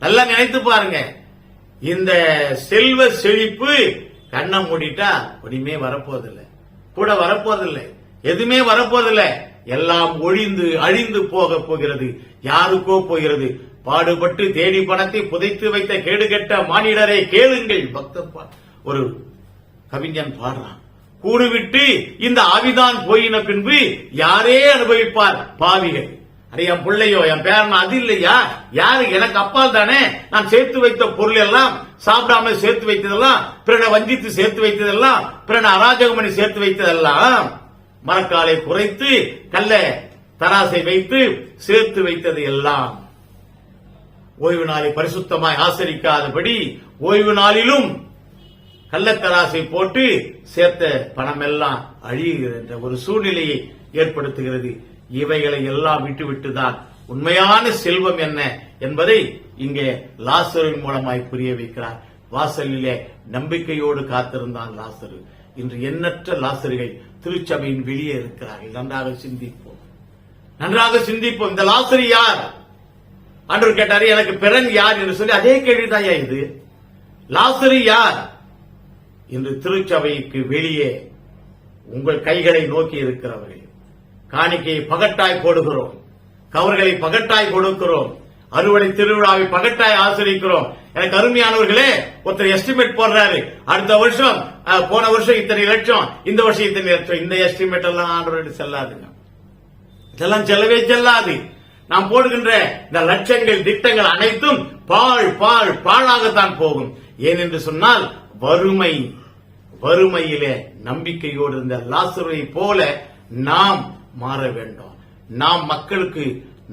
நல்லா நினைத்து பாருங்க. இந்த செல்வ செழிப்பு கண்ணை மூடிட்டா ஒன்றுமே வரப்போவதில்லை, கூட வரப்போவதில்லை, எதுவுமே வரப்போவதில்லை. எல்லாம் ஒழிந்து அழிந்து போக போகிறது. யாருக்கோ போகிறது. பாடுபட்டு தேடி பணத்தை புதைத்து வைத்த கேடுகெட்ட மானிடரை கேளுங்கள். பக்தர் ஒரு கவிஞன் பாடுறான். கூடுவிட்டு இந்த ஆவிதான் போயின பின்பு யாரே அனுபவிப்பார் பாவிகள். அरे என் பிள்ளையோ என் பேரன் அது இல்லையா, யாரு எனக்கு அப்பால் தானே. நான் சேர்த்து வைத்த பொருள் எல்லாம், சாப்பிடாம சேர்த்து வைத்ததெல்லாம், பிறனை வஞ்சித்து சேர்த்து வைத்ததெல்லாம், பிறனை அராஜகம் பண்ணி சேர்த்து வைத்ததெல்லாம், மரக்காலை குறைத்து கல்ல தராசை வைத்து சேர்த்து வைத்தது எல்லாம் ஓய்வு நாளை பரிசுத்தமாய் ஆசரிக்காதபடி ஓய்வு நாளிலும் கள்ளத்தராசை போட்டு சேர்த்த பணம் எல்லாம் அழியுகிற என்ற ஒரு சூழ்நிலையை ஏற்படுத்துகிறது. இவைகளை எல்லாம் விட்டுவிட்டுதான் உண்மையான செல்வம் என்ன என்பதை இங்கே லாசரின் மூலமாய் புரிய வைக்கிறார். வாசலிலே நம்பிக்கையோடு காத்திருந்தான் லாசரு. இன்று எண்ணற்ற லாசர்கள் திருச்சபையின் வெளியே இருக்கிறார்கள். நன்றாக சிந்திப்போம், நன்றாக சிந்திப்போம். இந்த லாசரு யார்? ஆண்டவர் கேட்டாரு, எனக்கு பிறன் யார் என்று சொல்லி அதே கேள்விதான் இது. லாசரு யார்? இன்று திருச்சபைக்கு வெளியே உங்கள் கைகளை நோக்கி இருக்கிறவர்கள் காணிக்கையை பகட்டாய் போடுகிறோம், கவர்களை பகட்டாய் கொடுக்கிறோம், அறுவடை திருவிழாவை பகட்டாய் ஆசிரிக்கிறோம். எனக்கு அருமையானவர்களே, ஒருத்தர் எஸ்டிமேட் போடுறாரு, அடுத்த வருஷம் போன வருஷம் இத்தனை லட்சம், இந்த வருஷம் இத்தனை லட்சம். இந்த எஸ்டிமேட் எல்லாம் ஆண்டவர்கிட்ட செல்லாதுங்க, இதெல்லாம் செல்லவே செல்லாது. நாம் போடுகின்ற இந்த லட்சங்கள் திட்டங்கள் அனைத்தும் பாழ் பாழ் பாழாகத்தான் போகும். ஏனென்று சொன்னால் வறுமையிலே நம்பிக்கையோடு இருந்த லாசருவை போல நாம் மாற வேண்டும். நாம் மக்களுக்கு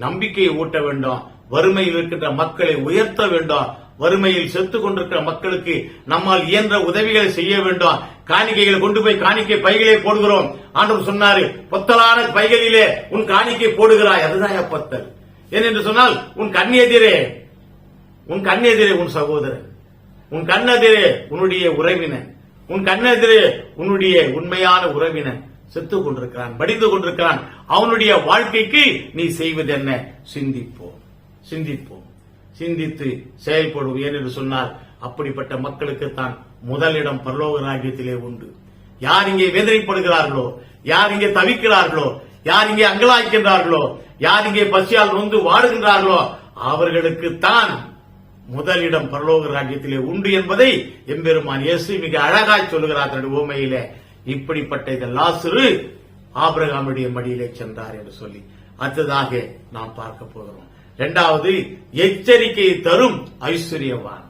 நம்பிக்கையை ஊட்ட வேண்டும். வறுமையில் இருக்கின்ற மக்களை உயர்த்த வேண்டும். வறுமையில் செத்துக் கொண்டிருக்கிற மக்களுக்கு நம்மால் இயன்ற உதவிகளை செய்ய வேண்டும். காணிக்கைகளை கொண்டு போய் காணிக்கை பைகளே போடுகிறோம். ஆண்டவர் சொன்னாரு, பொத்தலான பைகளிலே உன் காணிக்கை போடுகிறாய், அதுதான் பொத்தல். ஏனென்று சொன்னால் உன் கண்ணெதிரே உன் சகோதரன், உன் கண்ணெதிரே உன்னுடைய உறவினன், உன் கண்ணெதிரே உன்னுடைய உண்மையான உறவினன் செத்துக் கொண்டிருக்கிறான், மடிந்து கொண்டிருக்கிறான். அவனுடைய வாழ்க்கைக்கு நீ செய்வது என்ன? சிந்திப்போம், சிந்தித்து செயல்படுவோம். ஏனென்று சொன்னால் அப்படிப்பட்ட மக்களுக்குத்தான் முதலிடம் பரலோக ராஜ்யத்திலே உண்டு. யார் இங்கே வேதனைப்படுகிறார்களோ, யார் இங்கே தவிக்கிறார்களோ, யார் இங்கே அங்கலாய்க்கின்றார்களோ, யார் இங்கே பசியால் நொந்து வாடுகின்றார்களோ அவர்களுக்குத்தான் முதலிடம் பரலோக ராஜ்யத்திலே உண்டு என்பதை எம்பெருமான் இயேசு மிக அழகாய் சொல்லுகிறார் தன்னுடைய உவமையிலே. இப்படிப்பட்ட இந்த லாசரு ஆபிரகாமுடைய மடியிலே சென்றார் என்று சொல்லி அடுத்ததாக நாம் பார்க்க போகிறோம். இரண்டாவது, எச்சரிக்கையை தரும் ஐஸ்வர்யவான்.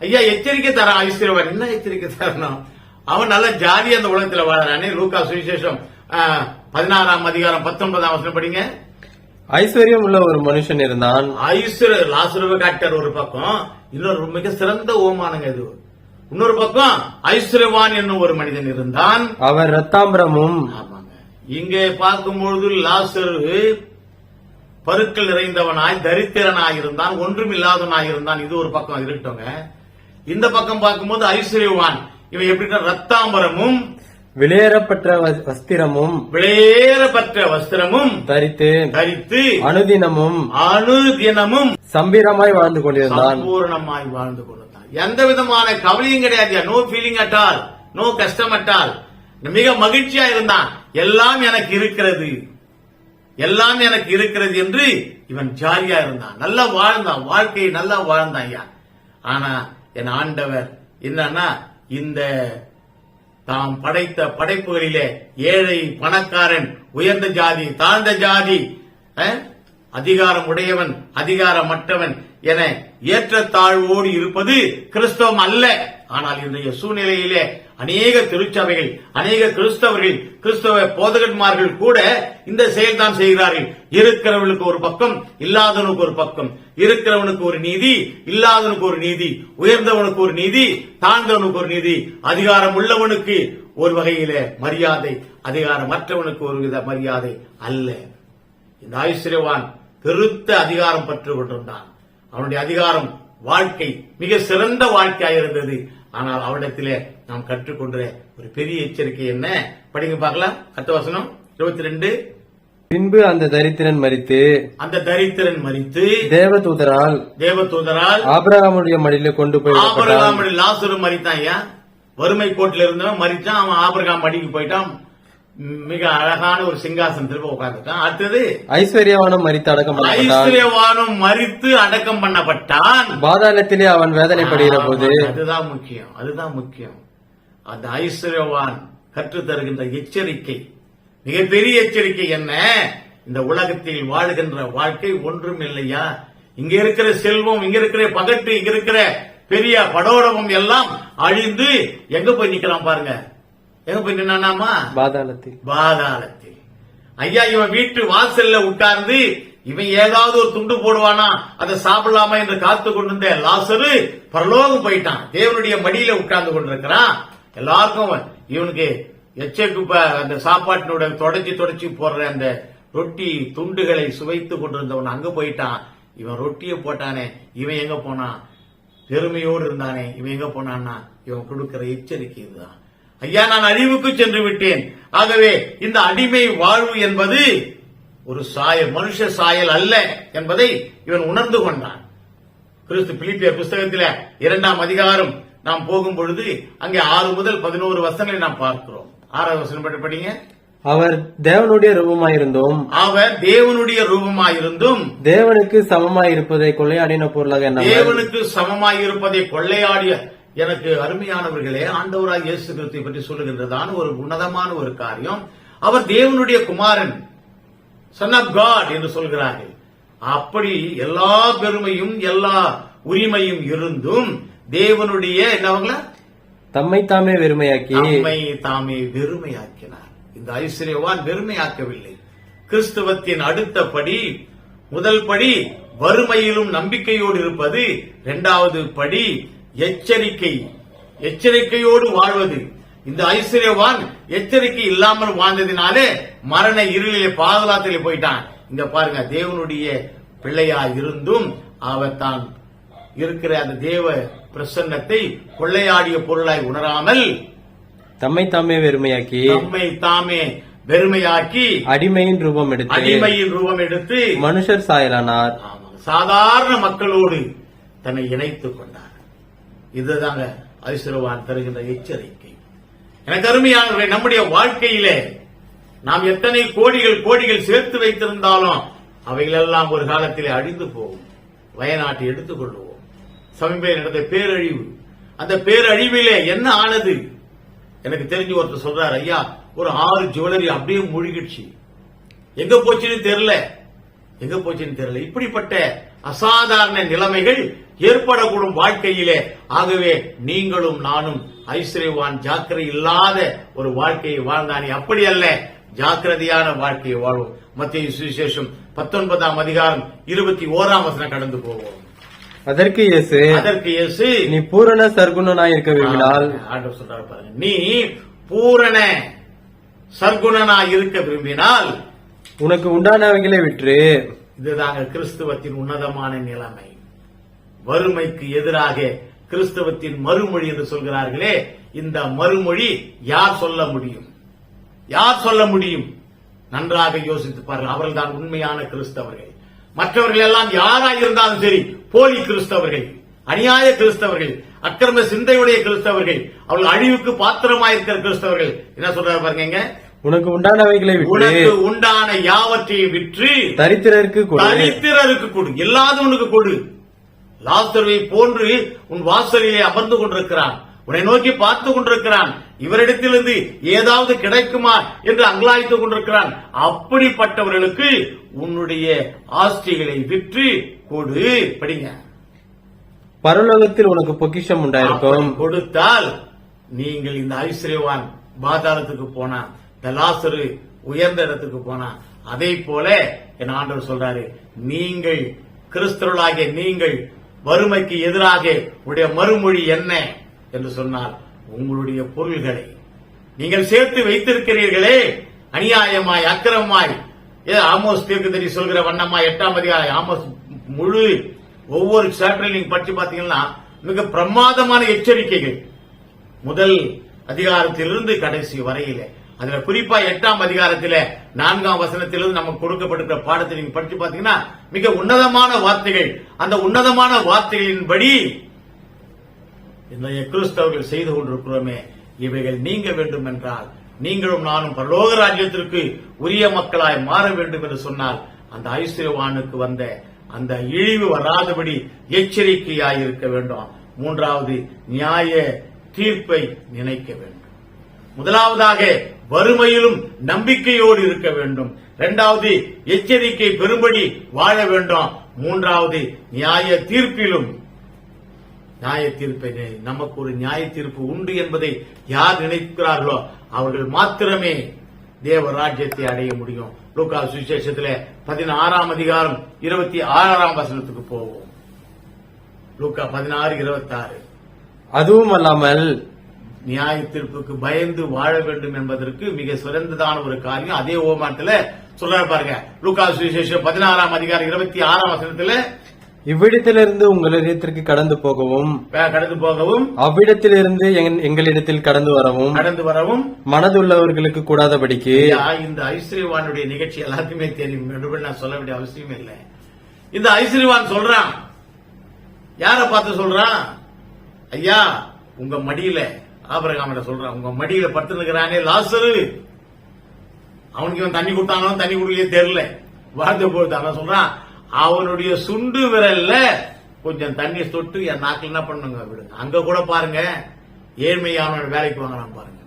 ஐயா, எச்சரிக்கை தர ஐஸ்வர்யவான் என்ன எச்சரிக்கை தரணும்? அவன் நல்ல ஜாதி அந்த உலகத்தில் வாழறானே. லூக்கா சுவிசேஷம் 16ஆம் அதிகாரம் 19ஆம் வசனம் படிங்க. ஐஸ்வர்யம் உள்ள ஒரு மனுஷன் இருந்தான். லாசருவை காட்டார் ஒரு பக்கம், இன்னொரு மிக சிறந்த ஓமானங்க இது. இன்னொரு பக்கம் ஐஸ்வர்யவான் என்னும் ஒரு மனிதன் இருந்தான், அவர் ரத்தாம்பரமும். ஆமாங்க, இங்கே பார்க்கும்பொழுது லாசரு பருக்கள் நிறைந்தவனாய் தரித்திரனாயிருந்தான், ஒன்றும் இல்லாதவனாயிருந்தான். இது ஒரு பக்கம் இருக்கட்டோங்க. இந்த பக்கம் பார்க்கும்போது ஐஸ்வர்யவான் இவன் எப்படி? ரத்தாம்பரமும் விலையேறப்பட்ட வஸ்திரமும் தரித்து அனுதினமும் சம்பீரமாய் வாழ்ந்து கொண்டிருந்தான். பூரணமாய் வாழ்ந்து கொண்டிருந்தான். எந்த விதமான கவலையும் கிடையாது. No feeling at all, no கஷ்டம் அட் ஆல். மிக மகிழ்ச்சியா இருந்தான். எல்லாம் எனக்கு இருக்கிறது, எல்லாம் எனக்கு இருக்கிறது என்று இவன் ஜாலியா இருந்தான். நல்லா வாழ்ந்தான், வாழ்க்கையை நல்லா வாழ்ந்தான் ஐயா. ஆனா என் ஆண்டவர் என்னன்னா, இந்த தாம் படைத்த படைப்புகளிலே ஏழை பணக்காரன், உயர்ந்த ஜாதி தாழ்ந்த ஜாதி, அதிகாரம் உடையவன் அதிகாரமற்றவன் என ஏற்றத்தாழ்வோடு இருப்பது கிறிஸ்தவம் அல்ல. ஆனால் இன்றைய சூழ்நிலையிலே அநேக திருச்சபைகள், அநேக கிறிஸ்தவர்கள், கிறிஸ்தவ போதகன்மார்கள் கூட இந்த செயல்தான் செய்கிறார்கள். இருக்கிறவனுக்கு ஒரு பக்கம், இல்லாதவனுக்கு ஒரு பக்கம். இருக்கிறவனுக்கு ஒரு நீதி, இல்லாதவனுக்கு ஒரு நீதி, உயர்ந்தவனுக்கு ஒரு நீதி, தாழ்ந்தவனுக்கு ஒரு நீதி, அதிகாரம் உள்ளவனுக்கு ஒரு வகையில மரியாதை, அதிகாரமற்றவனுக்கு ஒரு வித மரியாதை அல்ல. இந்த ஐஸ்வர்யவான் பெருத்த அதிகாரம் பெற்றுக் கொண்டிருந்தான். அவனுடைய அதிகாரம் வாழ்க்கை மிக சிறந்த வாழ்க்கையாக இருந்தது. ஆனால் அவனிடத்திலே நாம் கற்றுக்கொண்ட ஒரு பெரிய எச்சரிக்கை என்ன? படிங்க பார்க்கலாம். அடுத்த வசனம் 22. பின்பு அந்த தரித்திரன் மரித்து தேவதூதரால் ஆபிரகாமுடைய மடியில கொண்டு போய், லாசரு மரித்தான் ஐயா. வறுமை கோட்டில் இருந்தவன் மரிச்சான். அவன் ஆபிரகாம் மடிக்கு போயிட்டான். மிக அழகான ஒரு சிங்காசனத்தில் போய் உட்கார்ந்துட்டான். அடுத்தது ஐஸ்வர்யவானும் மரித்து அடக்கம் பண்ணப்பட்டான். ஐஸ்வர்யவானும் மரித்து அடக்கம் பண்ணப்பட்டான். பாதாளத்திலே அவன் வேதனைப்படுகிற போது. அதுதான் முக்கியம், அதுதான் முக்கியம். அந்த ஐஸ்வர்யவான் கற்று தருகின்ற எச்சரிக்கை, மிகப்பெரிய எச்சரிக்கை என்ன? இந்த உலகத்தில் வாழ்கின்ற வாழ்க்கை ஒன்றும் இல்லையா? இங்க இருக்கிற செல்வம், இங்க இருக்கிற பகட்டு, இங்க இருக்கிற பெரிய படோடமும் எல்லாம் அழிந்து எங்க போய் நிக்கலாம் பாருங்க. எங்க போய் நின்னாமா? பாதாளத்தில். பாதாளத்தில். ஐயா, இவன் வீட்டு வாசல்ல உட்கார்ந்து இவன் ஏதாவது ஒரு துண்டு போடுவானா, அதை சாப்பிடலாமா என்று காத்து கொண்டிருந்த லாசரு பரலோகம் போயிட்டான். தேவனுடைய மடியில உட்கார்ந்து கொண்டிருக்கிறான். எல்லாருக்கும் இவனுக்கு எச்சக்கு அந்த சாப்பாட்டினுடைய தொடச்சி போடுற அந்த ரொட்டி துண்டுகளை சுவைத்து கொண்டிருந்தவன் அங்க போயிட்டான். இவன் ரொட்டியை போட்டானே, இவன் எங்க போனான்? பெருமையோடு இருந்தானே, இவன் எங்க போனான்னா இவன் கொடுக்கிற எச்சரிக்கை இதுதான். ஐயா, நான் அழிவுக்கு சென்று விட்டேன். ஆகவே இந்த அடிமை வாழ்வு என்பது ஒரு சாயல், மனுஷ சாயல் அல்ல என்பதை இவன் உணர்ந்து கொண்டான். கிறிஸ்து பிலிப்பியர் புஸ்தகத்தில் 2ஆம் அதிகாரம் நாம் போகும் பொழுது அங்கே 6 முதல் 11 வசனங்களை நாம் பார்க்கிறோம். 6வது வசனம் படிங்க. அவர் தேவனுடைய ரூபமாயிருந்தும், அவர் தேவனுடைய ரூபமாயிருந்தும் தேவனுக்கு சமமாயிருப்பதை கொள்ளையாடின பொருளாக என்ன? தேவனுக்கு சமமாயிருப்பதை கொள்ளையாடிய. எனக்கு அருமையானவர்களே, ஆண்டவராய் இயேசு கிறிஸ்துவை பற்றி சொல்லுகின்றதான ஒரு உன்னதமான ஒரு காரியம். அவர் தேவனுடைய குமாரன், சன் ஆஃப் காட் என்று சொல்கிறார்கள். அப்படி எல்லா பெருமையும் எல்லா உரிமையும் இருந்தும் தேவனுடைய என்னவங்கள தம்மை தாமே வெறுமையாக்கினார். இந்த ஐஸ்வர்யவான் வெறுமையாக்கவில்லை. கிறிஸ்துவத்தின் அடுத்த படி, முதல் படி வறுமையிலும் நம்பிக்கையோடு இருப்பது. 2வது படி எச்சரிக்கையோடு வாழ்வது. இந்த ஐஸ்வர்யவான் எச்சரிக்கை இல்லாமல் வாழ்ந்ததினாலே மரண இருளிலே பாதாளத்திலே போயிட்டான். இங்க பாருங்க, தேவனுடைய பிள்ளையா இருந்தும் அவர் தான் இருக்கிற அந்த தேவ பிரசன்னத்தை கொள்ளையாடிய பொருளாய் உணராமல் தம்மை தாமே வெறுமையாக்கி அடிமையின் ரூபம் எடுத்து மனுஷர் சாயலானார். சாதாரண மக்களோடு தன்னை இணைத்துக் கொண்டார். இதுதாங்க ஐஸ்வர்யவான் தருகின்ற எச்சரிக்கை. எனக்கு அருமையானவர்களே, நம்முடைய வாழ்க்கையிலே நாம் எத்தனை கோடிகள் சேர்த்து வைத்திருந்தாலும் அவைகளெல்லாம் ஒரு காலத்திலே அழிந்து போகும். வயநாட்டை எடுத்துக் கொள்வோம். சமீபத்தில் நடந்த பேரழிவு. அந்த பேரழிவிலே என்ன ஆனது? எனக்கு தெரிஞ்சு ஒருத்தர் சொல்றாரு, ஐயா, ஒரு 6 ஜுவல்லரி அப்படியே மூழ்கிடுச்சு, எங்க போச்சுன்னு தெரியல. இப்படிப்பட்ட அசாதாரண நிலைமைகள் ஏற்படக்கூடும் வாழ்க்கையிலே. ஆகவே நீங்களும் நானும் ஐஸ்வர்யவான் ஜாக்கிரதை இல்லாத ஒரு வாழ்க்கையை வாழ்ந்தானே, அப்படி அல்ல, ஜாக்கிரதையான வாழ்க்கையை வாழ்வோம். மத்தேயு சுவிசேஷம் 19ஆம் அதிகாரம் 21ஆம் வசனம் கடந்து போவோம். அதற்கு இயேசு நீ பூரண சர்க்குணனாய் இருக்க விரும்பினால், ஆண்டவர் சொல்றாரு பாருங்க, நீ பூரண சர்க்குணனாய் இருக்க விரும்பினால் உனக்கு உண்டானவைகளை விற்று. இதுதாங்க கிறிஸ்துவத்தின் உன்னதமான நிலைமை. வறுமைக்கு எதிராக கிறிஸ்தவத்தின் மறுமொழி என்று சொல்கிறார்களே, இந்த மறுமொழி யார் சொல்ல முடியும்? நன்றாக யோசித்து பாருங்கள். அவர்கள் தான் உண்மையான கிறிஸ்தவர்கள். மற்றவர்கள் எல்லாம் யாராக இருந்தாலும் சரி, போலி கிறிஸ்தவர்கள், அநியாய கிறிஸ்தவர்கள், அக்கிரம சிந்தையுடைய கிறிஸ்தவர்கள், அவர்கள் அழிவுக்கு பாத்திரமாயிருக்கிற கிறிஸ்தவர்கள். என்ன சொல்றாரு பாருங்க, உனக்கு உண்டானவைகளை விற்று, உனக்கு உண்டான யாவற்றையும் விற்று தரித்திரருக்கு கொடு, இல்லாதவனுக்கு கொடு. லாசருவை போன்று உன் வாசலிலே அமர்ந்து கொண்டிருக்கிறான், உன்னை நோக்கி பார்த்து கொண்டிருக்கிறான், இவரிடத்திலிருந்து ஏதாவது கிடைக்குமா என்று அங்கலாய்த்துக் கொண்டிருக்கிறான். அப்படிப்பட்டவர்களுக்கு உன்னுடைய ஆஸ்திகளை விற்று கொடு. படிங்க. பரலோகத்தில் உனக்கு பொக்கிஷம் உண்டாயிருக்கும். கொடுத்தால் நீங்கள் இந்த ஐஸ்வர்யவான் பாதாளத்துக்கு போனா, இந்த லாசரு உயர்ந்த இடத்துக்கு போனா, அதே போல என் ஆண்டவர் சொல்றாரு, நீங்கள் கிறிஸ்தவர்களாகிய நீங்கள் வறுமைக்கு எதிராக உடைய மறுமொழி என்ன என்று சொன்னால், உங்களுடைய பொருள்களை நீங்கள் சேர்த்து வைத்திருக்கிறீர்களே அநியாயமாய் அக்கிரமமாய். ஆமோஸ் தீர்க்கதரிசி சொல்கிற வண்ணமா 8ஆம் அதிகாரம் ஆமோஸ் முழு ஒவ்வொரு சாப்டர் நீங்க படிச்சு பாத்தீங்கன்னா மிக பிரமாதமான எச்சரிக்கைகள், முதல் அதிகாரத்திலிருந்து கடைசி வரையில. அதுல குறிப்பா 8ஆம் அதிகாரத்தில 4ஆம் வசனத்திலிருந்து நமக்கு கொடுக்கப்பட்டிருக்கிற பாடத்தை நீங்க படிச்சு பாத்தீங்கன்னா மிக உன்னதமான வார்த்தைகள். அந்த உன்னதமான வார்த்தைகளின்படி இன்றைய கிறிஸ்தவர்கள் செய்து கொண்டிருக்கிறோமே, இவைகள் நீங்க வேண்டும் என்றால் நீங்களும் நானும் பரலோக ராஜ்யத்திற்கு உரிய மக்களாய் மாற வேண்டும் என்று சொன்னால் அந்த ஐஸ்வர்யவானுக்கு வந்த அந்த இழிவு வராதபடி எச்சரிக்கையாயிருக்க வேண்டும். மூன்றாவது, நியாய தீர்ப்பை நினைக்க வேண்டும். முதலாவதாக வறுமையிலும் நம்பிக்கையோடு இருக்க வேண்டும். இரண்டாவது, எச்சரிக்கை பெறும்படி வாழ வேண்டும். மூன்றாவது, நியாய தீர்ப்பிலும் நியாய தீர்ப்பை நமக்கு ஒரு நியாய தீர்ப்பு உண்டு என்பதை யார் நினைக்கிறார்களோ அவர்கள் மாத்திரமே தேவ ராஜ்யத்தை அடைய முடியும். லூக்கா சுவிசேஷத்திலே 16ஆம் அதிகாரம் 26ஆம் வசனத்துக்கு போவோம். லூக்கா 16:26. அதுவும் அல்லாமல் நியாய தீர்ப்புக்கு பயந்து வாழ வேண்டும் என்பதற்கு மிக சிறந்ததான ஒரு காரியம் அதே ஓமானத்துல சொல்ற பாருங்க. லூக்கா சுவிசேஷம் 16ஆம் அதிகாரம் 26ஆம் வசனத்துல, இவ்விடத்திலிருந்து உங்களிடத்திற்கு கடந்து போகவும் அவ்விடத்திலிருந்து எங்களிடத்தில் கடந்து வரவும் மனதுள்ளவர்களுக்கு கூடாதபடிக்கு. இந்த ஐஸ்வர்யவானுடைய நிகழ்ச்சி எல்லாத்துக்குமே தெரியும், நான் சொல்ல வேண்டிய அவசியம் இல்லை. இந்த ஐஸ்வர்யவான் சொல்றான், யார பார்த்து சொல்றான்? ஐயா, உங்க மடியில ஆபிரகாம் சொல்றான், உங்க மடியில படுத்துக்கிறானே லாசரு, அவனுக்கு இவன் தண்ணி கொடுத்தானோ தண்ணி குடிக்கலையே தெரியல, வாழ்ந்த போது அவன் சொல்றான், அவனுடைய சுண்டு விரல்ல கொஞ்சம் தண்ணி தொட்டு என் நாக்கில் என்ன பண்ணுங்க விடுங்க. அங்க கூட பாருங்க, ஏழ்மையான வேலைக்கு வாங்கலாம் பாருங்க.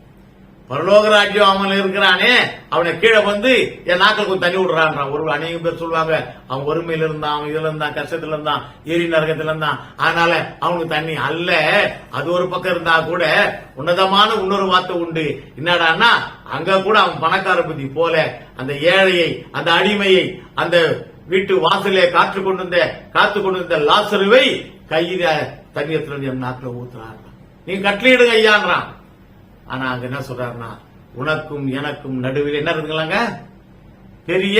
பரலோக ராஜ்யம் அவன் இருக்கிறானே, அவனை கீழே வந்து என் நாக்கில் கொஞ்சம் தண்ணி விடுறான். ஒரு அநேகம் பேர் சொல்லுவாங்க, அவன் வறுமையில இருந்தான், அவன் இதுல இருந்தான், கஷ்டத்துல இருந்தான், ஏரி நரகத்துல இருந்தான், அதனால அவனுக்கு தண்ணி அல்ல. அது ஒரு பக்கம் இருந்தா கூட உன்னதமான இன்னொரு வார்த்தை உண்டு. என்னடான்னா, அங்க கூட அவன் பணக்கார புத்தி போல அந்த ஏழையை, அந்த அடிமையை, அந்த வீட்டு வாசலே காத்து கொண்டிருந்த லாசருவை கையில தண்ணீர் என் நாக்கில் ஊத்துறான். நீங்க கட்டளையிடுங்க ஐயான்றான். ஆனா அங்க என்ன சொல்றாருன்னா, உனக்கும் எனக்கும் நடுவில் என்ன இருக்குங்களாங்க, பெரிய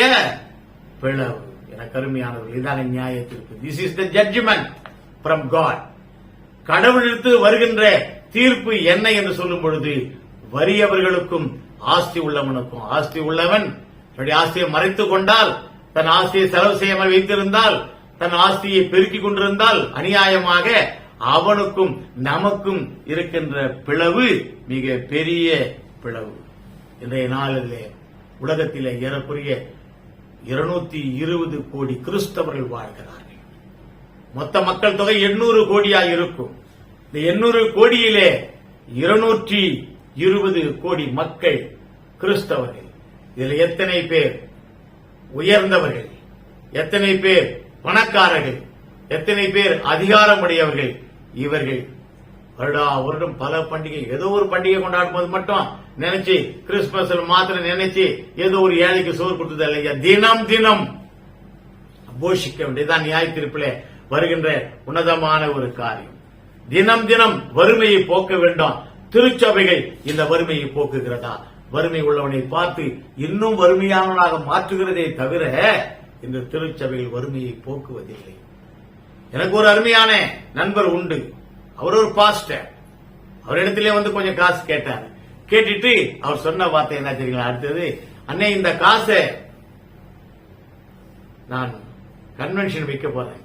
பிளவு. எனக்கு அருமையானவர்கள், இதான நியாய தீர்ப்பு. This is the judgement from God. கடவுளிடத்து வருகின்ற தீர்ப்பு என்ன என்று சொல்லும் பொழுது, வறியவர்களுக்கும் ஆஸ்தி உள்ளவனுக்கும், ஆஸ்தி உள்ளவன் தன்னுடைய ஆஸ்தியை மறைத்துக் கொண்டால், தன் ஆஸ்தியை செலவு செய்யாமல் வைத்திருந்தால், தன் ஆஸ்தியை பெருக்கிக் கொண்டிருந்தால், அநியாயமாக அவனுக்கும் நமக்கும் இருக்கின்ற பிளவு மிக பெரிய பிளவு. இன்றைய நாளிலே உலகத்திலே ஏறக்குறைய 220 கோடி கிறிஸ்தவர்கள் வாழ்கிறார்கள். மொத்த மக்கள் தொகை 800 கோடியாக இருக்கும். இந்த 800 கோடியிலே 220 கோடி மக்கள் கிறிஸ்தவர்கள். இதில் எத்தனை பேர் உயர்ந்தவர்கள், எத்தனை பேர் பணக்காரர்கள், எத்தனை பேர் அதிகாரமுடையவர்கள்? இவர்கள் வருடம் பல பண்டிகை, ஏதோ ஒரு பண்டிகை கொண்டாடும் போது மட்டும் நினைச்சு, கிறிஸ்துமஸ் மாத்திரம் நினைச்சு ஏதோ ஒரு ஏழைக்கு சோறு கொடுத்தது இல்லையா, தினம் தினம் போஷிக்க வேண்டியதான் நியாய தீர்ப்பிலே வருகின்ற உன்னதமான ஒரு காரியம். தினம் தினம் வறுமையை போக்க வேண்டும். திருச்சபைகள் இந்த வறுமையை போக்குகிறதா? வறுமை உள்ளவனை பார்த்து இன்னும் வறுமையானவனாக மாற்றுகிறதே தவிர இந்த திருச்சபையில் வறுமையை போக்குவதில்லை. எனக்கு ஒரு அருமையான நண்பர் உண்டு. அவர் ஒரு பாஸ்டர். அவரிடத்திலே வந்து கொஞ்சம் காசு கேட்டார். கேட்டுட்டு அவர் சொன்ன வார்த்தை என்ன தெரியுங்களா? அடுத்தது, அண்ணே இந்த காசை நான் கன்வென்ஷன் வைக்க போறேன்,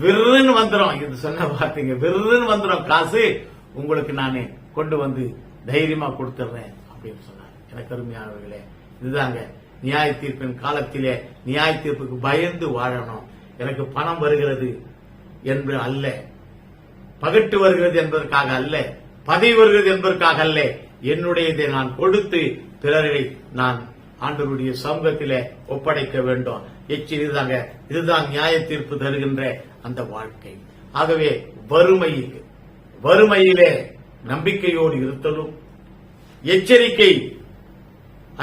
விருன்னு வந்துடும். இது சொன்ன வார்த்தைங்க, விருன்னு வந்துடும் காசு, உங்களுக்கு நான் கொண்டு வந்து தைரியமா கொடுத்துறேன் அப்படின்னு சொன்னார். எனக்கு அருமையானவர்களே, இதுதாங்க நியாய தீர்ப்பின் காலத்திலே நியாய தீர்ப்புக்கு பயந்து வாழணும். எனக்கு பணம் வருகிறது என்று அல்ல, பகட்டு வருகிறது என்பதற்காக அல்ல, பதவி வருகிறது என்பதற்காக அல்ல, என்னுடையதை நான் கொடுத்து பிறரை நான் ஆண்டவருடைய சமூகத்திலே ஒப்படைக்க வேண்டும். இதுதான் நியாய தீர்ப்பு தருகின்ற அந்த வாழ்க்கை. ஆகவே வறுமையிலே நம்பிக்கையோடு இருத்தலும், எச்சரிக்கை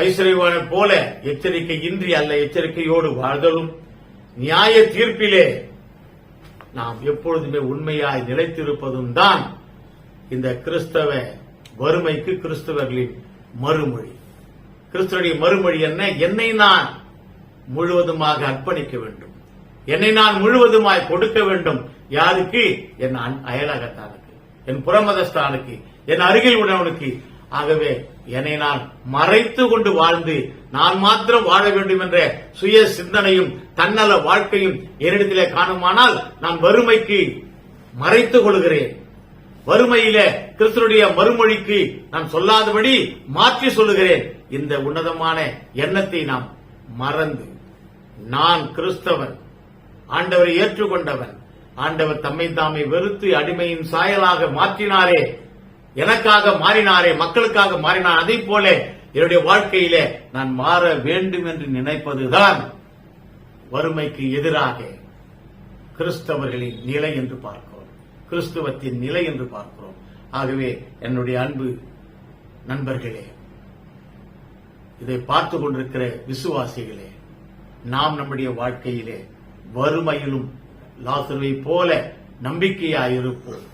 ஐஸ்வர்யவான போல எச்சரிக்கை இன்றி அல்ல, எச்சரிக்கையோடு வாழ்தலும், நியாய தீர்ப்பிலே நாம் எப்பொழுதுமே உண்மையாய் நிலைத்திருப்பதும் தான் இந்த கிறிஸ்தவ வறுமைக்கு கிறிஸ்தவர்களின் மறுமொழி. கிறிஸ்துவனுடைய மறுமொழி என்ன? என்னை நான் முழுவதுமாக அர்ப்பணிக்க வேண்டும், என்னை நான் முழுவதுமாய் கொடுக்க வேண்டும். யாருக்கு? என் அயலகத்தானுக்கு, என் புறமதஸ்தானுக்கு, என் அருகில் உள்ளவனுக்கு. ஆகவே என்னை நான் மறைத்து கொண்டு வாழ்ந்து நான் மாத்திரம் வாழ வேண்டும் என்ற சுய சிந்தனையும் தன்னல வாழ்க்கையும் என்னிடத்திலே காணுமானால் நான் வறுமைக்கு மறைத்துக் கொள்கிறேன். வறுமையில கிறிஸ்துடைய மறுமொழிக்கு நான் சொல்லாதபடி மாற்றி சொல்லுகிறேன். இந்த உன்னதமான எண்ணத்தை நாம் மறந்து, நான் கிறிஸ்தவன், ஆண்டவரை ஏற்றுக்கொண்டவன், ஆண்டவர் தம்மை தாமே வெறுத்து அடிமையின் சாயலாக மாற்றினாரே, எனக்காக மாறினாரே, மக்களுக்காக மாறினார், அதை போல என்னுடைய வாழ்க்கையில நான் மாற வேண்டும் என்று நினைப்பதுதான் வறுமைக்கு எதிராக கிறிஸ்தவர்களின் நிலை என்று பார்க்கிறோம், கிறிஸ்துவத்தின் நிலை என்று பார்க்கிறோம். ஆகவே என்னுடைய அன்பு நண்பர்களே, இதை பார்த்துக் கொண்டிருக்கிற விசுவாசிகளே, நாம் நம்முடைய வாழ்க்கையிலே வறுமையிலும் லாசருவை போல நம்பிக்கையாயிருப்போம்.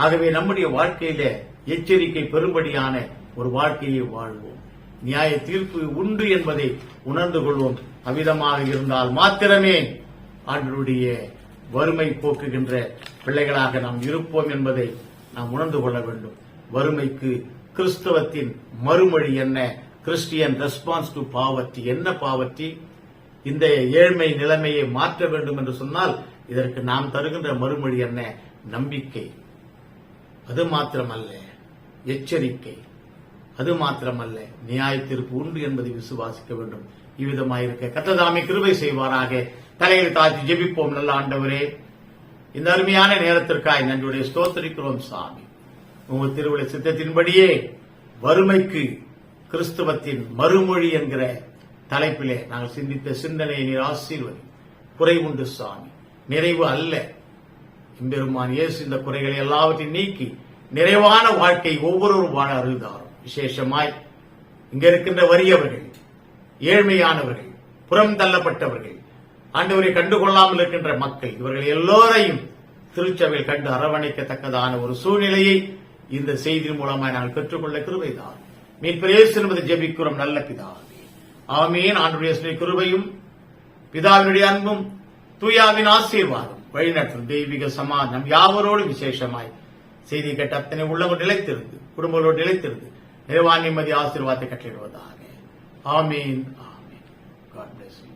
ஆகவே நம்முடைய வாழ்க்கையிலே எச்சரிக்கை பெறும்படியான ஒரு வாழ்க்கையை வாழ்வோம். நியாய தீர்ப்பு உண்டு என்பதை உணர்ந்து கொள்வோம். அவ்விதமாக இருந்தால் மாத்திரமே ஆண்டவருடைய வறுமை போக்குகின்ற பிள்ளைகளாக நாம் இருப்போம் என்பதை நாம் உணர்ந்து கொள்ள வேண்டும். வறுமைக்கு கிறிஸ்தவத்தின் மறுமொழி என்ன? Christian response to poverty. என்ன பாவர்ட்டி? இந்த ஏழ்மை நிலைமையை மாற்ற வேண்டும் என்று சொன்னால் இதற்கு நாம் தருகின்ற மறுமொழி என்ன? நம்பிக்கை. அது மாத்திரமல்ல, எச்சரிக்கை. அது மாத்திரமல்ல, நியாய தீர்ப்பு உண்டு என்பதை விசுவாசிக்க வேண்டும். இவ்விதமாயிருக்க கர்த்தர் கிருபை செய்வாராக. தலையில் தாழ்த்தி ஜெபிப்போம். நல்ல ஆண்டவரே, இந்த அருமையான நேரத்திற்காய் நன்றியுடைய ஸ்தோத்திரிக்கிறோம் சாமி. உங்கள் திருவிழா சித்தத்தின்படியே வறுமைக்கு கிறிஸ்துவத்தின் மறுமொழி என்கிற தலைப்பிலே நாங்கள் சிந்தித்த சிந்தனையை நீர் ஆசீர்வதி. குறைவுண்டு சாமி, நிறைவு அல்ல. எம்பெருமான் இயேசு இந்த குறைகளை எல்லாவற்றையும் நீக்கி நிறைவான வாழ்க்கை ஒவ்வொருவரும் வாழ அருள்தாரும். விசேஷமாய் இங்க இருக்கின்ற வறியவர்கள், ஏழ்மையானவர்கள், புறம் தள்ளப்பட்டவர்கள், ஆண்டவரை கண்டுகொள்ளாமல் இருக்கின்ற மக்கள், இவர்கள் எல்லோரையும் திருச்சபையில் கண்டு அரவணைக்கத்தக்கதான ஒரு சூழ்நிலையை இந்த செய்தியின் மூலமாய் நாங்கள் பெற்றுக்கொள்ள கிருபைதான். மீட்பர் இயேசு என்பதை ஜெபிக்கிறோம் நல்ல பிதாவே. ஆமீன். ஆண்டவருடைய கிருபையும் பிதாவினுடைய அன்பும் தூயாவின் ஆசீர்வாதம் வழிநடத்தும் தெய்வீக சமாதானம் யாவரோடு விசேஷமாய் செய்தி கேட்ட அத்தனை உள்ளவர்கள் நிலைத்திருந்து, குடும்பங்களோடு நிலைத்திருந்து நிறைவான நிம்மதி ஆசீர்வாதத்தை கட்டிடுவதாக. ஆமீன். ஆமீன். God bless you.